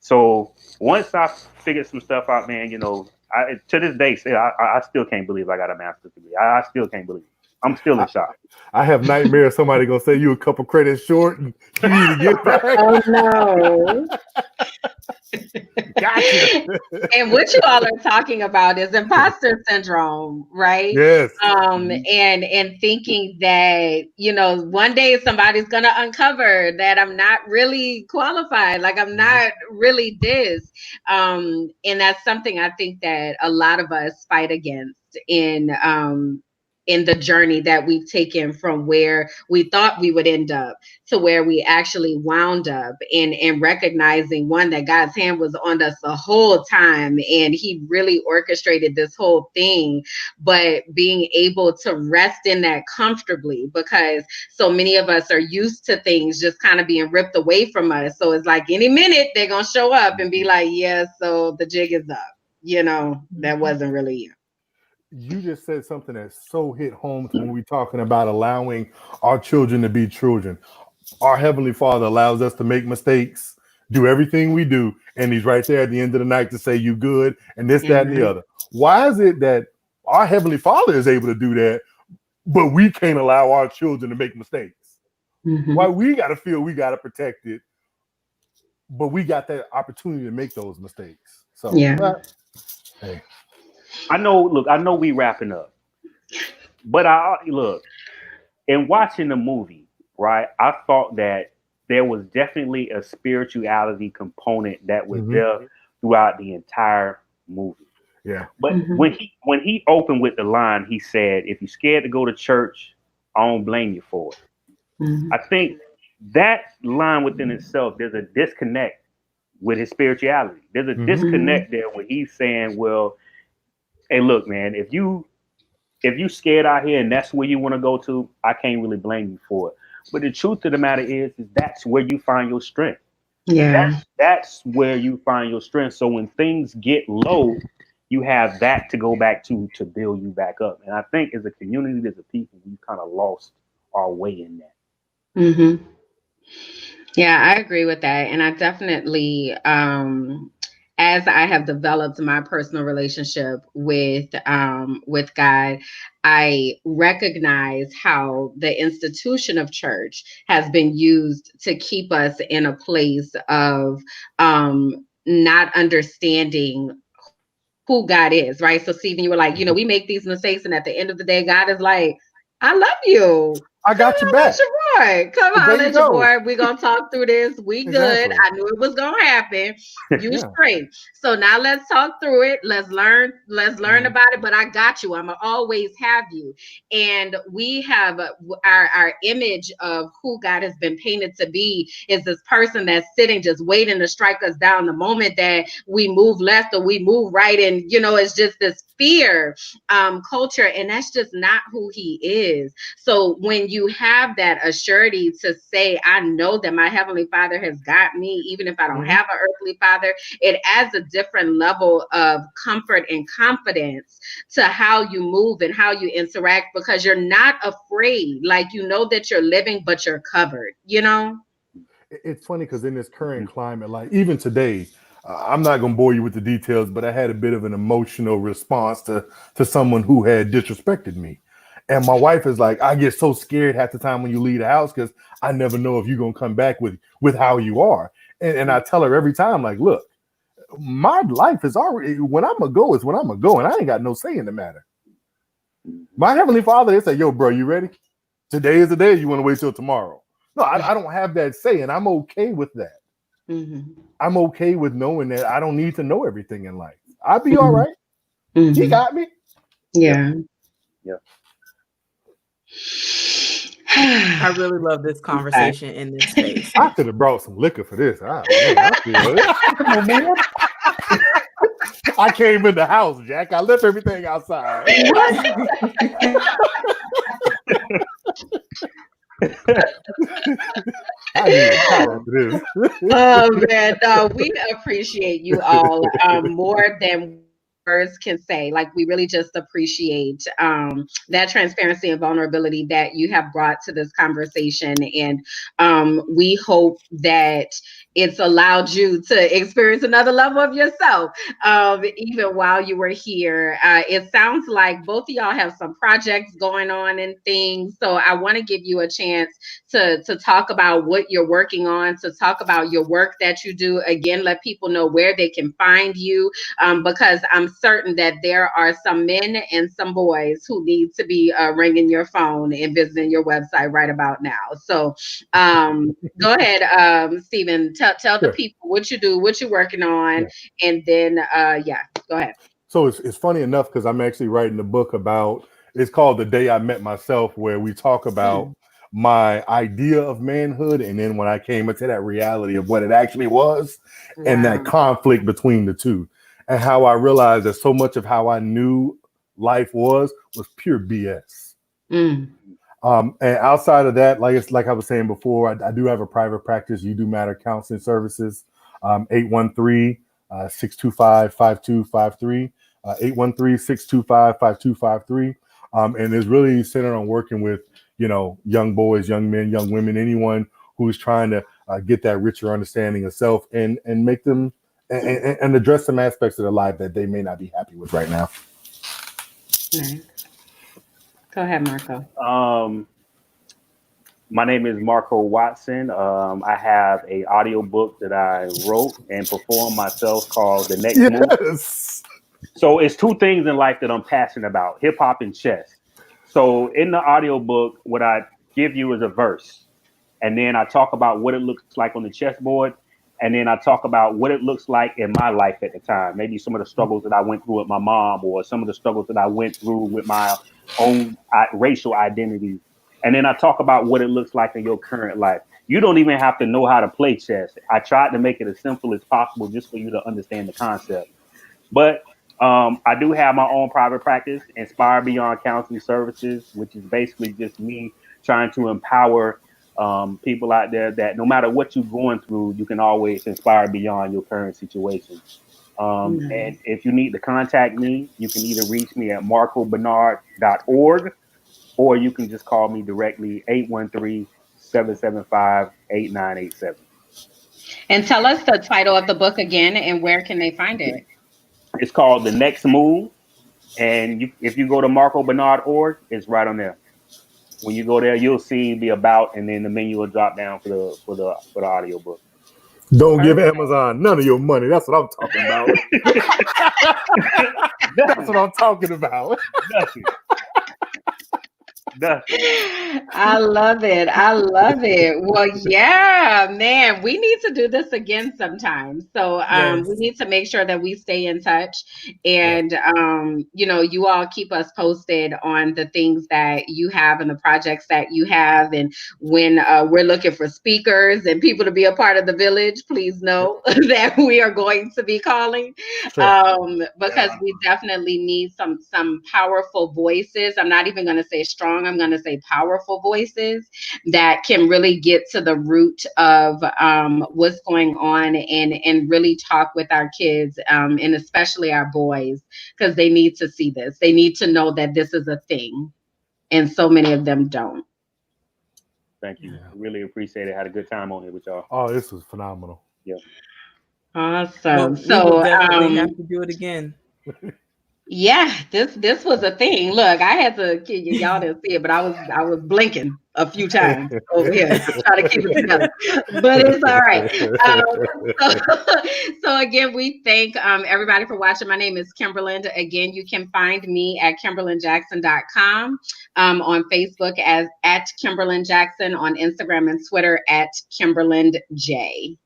So once I figured some stuff out, man, to this day, I still can't believe I got a master's degree. I still can't believe it. I'm still in shock. I have nightmares. Somebody gonna say you a couple credits short and you need to get back. Oh no. Gotcha. And what you all are talking about is imposter syndrome, right? Yes. And thinking that, one day somebody's gonna uncover that I'm not really qualified, like I'm not really this. And that's something I think that a lot of us fight against in the journey that we've taken from where we thought we would end up to where we actually wound up, and recognizing, one, that God's hand was on us the whole time and he really orchestrated this whole thing, but being able to rest in that comfortably, because so many of us are used to things just kind of being ripped away from us. So it's like any minute they're going to show up and be like, yeah, so the jig is up. That wasn't really you. You just said something that so hit home when we're talking about allowing our children to be children. Our Heavenly Father allows us to make mistakes, do everything we do, and he's right there at the end of the night to say you good and this, that, and the other. Why is it that our Heavenly Father is able to do that, but we can't allow our children to make mistakes? Why we got to feel we got to protect it, but we got that opportunity to make those mistakes? So, hey. I know we wrapping up, but in watching the movie, right, I thought that there was definitely a spirituality component that was there throughout the entire movie. Yeah. But when he opened with the line, he said, "If you're scared to go to church, I don't blame you for it." I think that line within itself, there's a disconnect with his spirituality. There's a disconnect there where he's saying, "Well, hey, look, man, if you scared out here and that's where you want to go to, I can't really blame you for it." But the truth of the matter is that's where you find your strength. Yeah. That's where you find your strength. So when things get low, you have that to go back to build you back up. And I think as a community, as a people, we've kind of lost our way in that. Mm-hmm. Yeah, I agree with that. And I definitely, as I have developed my personal relationship with God, I recognize how the institution of church has been used to keep us in a place of not understanding who God is, right? So Stephen, you were like, we make these mistakes, and at the end of the day, God is like, I love you. I got your back. Your boy. Come There on, you let your go. boy. We're gonna talk through this. We good. Exactly. I knew it was gonna happen. You Yeah. straight. So now let's talk through it. Let's learn about it. But I got you. I'ma always have you. And we have our image of who God has been painted to be is this person that's sitting just waiting to strike us down the moment that we move left or we move right. And it's just this fear culture, and that's just not who he is. So when you have that assurity to say, I know that my Heavenly Father has got me, even if I don't have an earthly father, it adds a different level of comfort and confidence to how you move and how you interact, because you're not afraid. Like, that you're living, but you're covered, It's funny because in this current climate, like even today, I'm not going to bore you with the details, but I had a bit of an emotional response to someone who had disrespected me. And my wife is like, I get so scared half the time when you leave the house because I never know if you're going to come back with how you are. And I tell her every time, like, look, my life is already, when I'm going to go is when I'm going to go. And I ain't got no say in the matter. My Heavenly Father, they say, yo, bro, you ready? Today is the day. You want to wait till tomorrow? No, I don't have that say. And I'm okay with that. I'm okay with knowing that I don't need to know everything in life. I'll be all right. He got me. Yeah. Yeah. I really love this conversation in this space. I could have brought some liquor for this. Oh, man, I feel it. Come on, man. I came in the house, Jack. I left everything outside. I need a power for this. Oh man, no, we appreciate you all more than words can say. Like, we really just appreciate that transparency and vulnerability that you have brought to this conversation, and we hope that it's allowed you to experience another level of yourself even while you were here. It sounds like both of y'all have some projects going on and things, so I want to give you a chance to talk about what you're working on, to talk about your work that you do. Again, let people know where they can find you, because I'm certain that there are some men and some boys who need to be ringing your phone and visiting your website right about now. So go ahead, Stephen, tell the people what you do, what you're working on, and then go ahead. So it's funny enough because I'm actually writing a book about, it's called The Day I Met Myself, where we talk about my idea of manhood, and then when I came into that reality of what it actually was, and that conflict between the two, and how I realized that so much of how I knew life was pure BS. And outside of that, like I was saying before, I do have a private practice. You Do Matter Counseling Services, 813-625-5253, 813-625-5253. And it's really centered on working with, young boys, young men, young women, anyone who's trying to get that richer understanding of self and make them and address some aspects of their life that they may not be happy with right now. Nice. Go ahead, Marco. My name is Marco Watson. I have a audio book that I wrote and performed myself called The Next Move. So it's two things in life that I'm passionate about: hip hop and chess. So in the audio book, what I give you is a verse, and then I talk about what it looks like on the chessboard, And then I talk about what it looks like in my life at the time. Maybe some of the struggles that I went through with my mom, or some of the struggles that I went through with my own racial identity. And then I talk about what it looks like in your current life. You don't even have to know how to play chess. I tried to make it as simple as possible just for you to understand the concept. But I do have my own private practice, Inspire Beyond Counseling Services, which is basically just me trying to empower people out there that no matter what you're going through, you can always inspire beyond your current situation. And if you need to contact me, you can either reach me at marcobernard.org, or you can just call me directly, 813-775-8987. And tell us the title of the book again, and where can they find it? It's called The Next Move. And if you go to marcobernard.org, it's right on there. When you go there, you'll see the about, and then the menu will drop down for the audio book. Don't give Amazon none of your money. That's what I'm talking about. That's what I'm talking about. Nothing. I love it. I love it. Well, yeah, man, we need to do this again sometime. So we need to make sure that we stay in touch, and you all keep us posted on the things that you have and the projects that you have. And when we're looking for speakers and people to be a part of the village, please know that we are going to be calling, because we definitely need some powerful voices. I'm not even going to say strong. I'm going to say powerful voices that can really get to the root of what's going on, and really talk with our kids, and especially our boys, because they need to see this. They need to know that this is a thing, and so many of them don't. Thank you. I really appreciate it. Had a good time on here with y'all. Oh, this was phenomenal. Yeah. Awesome. We will definitely have to do it again. Yeah, this was a thing. Look, I had to, y'all didn't see it, but I was blinking a few times over here to try to keep it together. But it's all right. So again, we thank everybody for watching. My name is Kimberland. Again, you can find me at KimberlandJackson.com, on Facebook as at Kimberland Jackson, on Instagram and Twitter at KimberlandJ.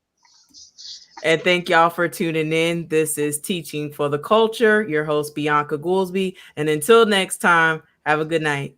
And thank y'all for tuning in. This is Teaching for the Culture. Your host, Bianca Goolsby. And until next time, have a good night.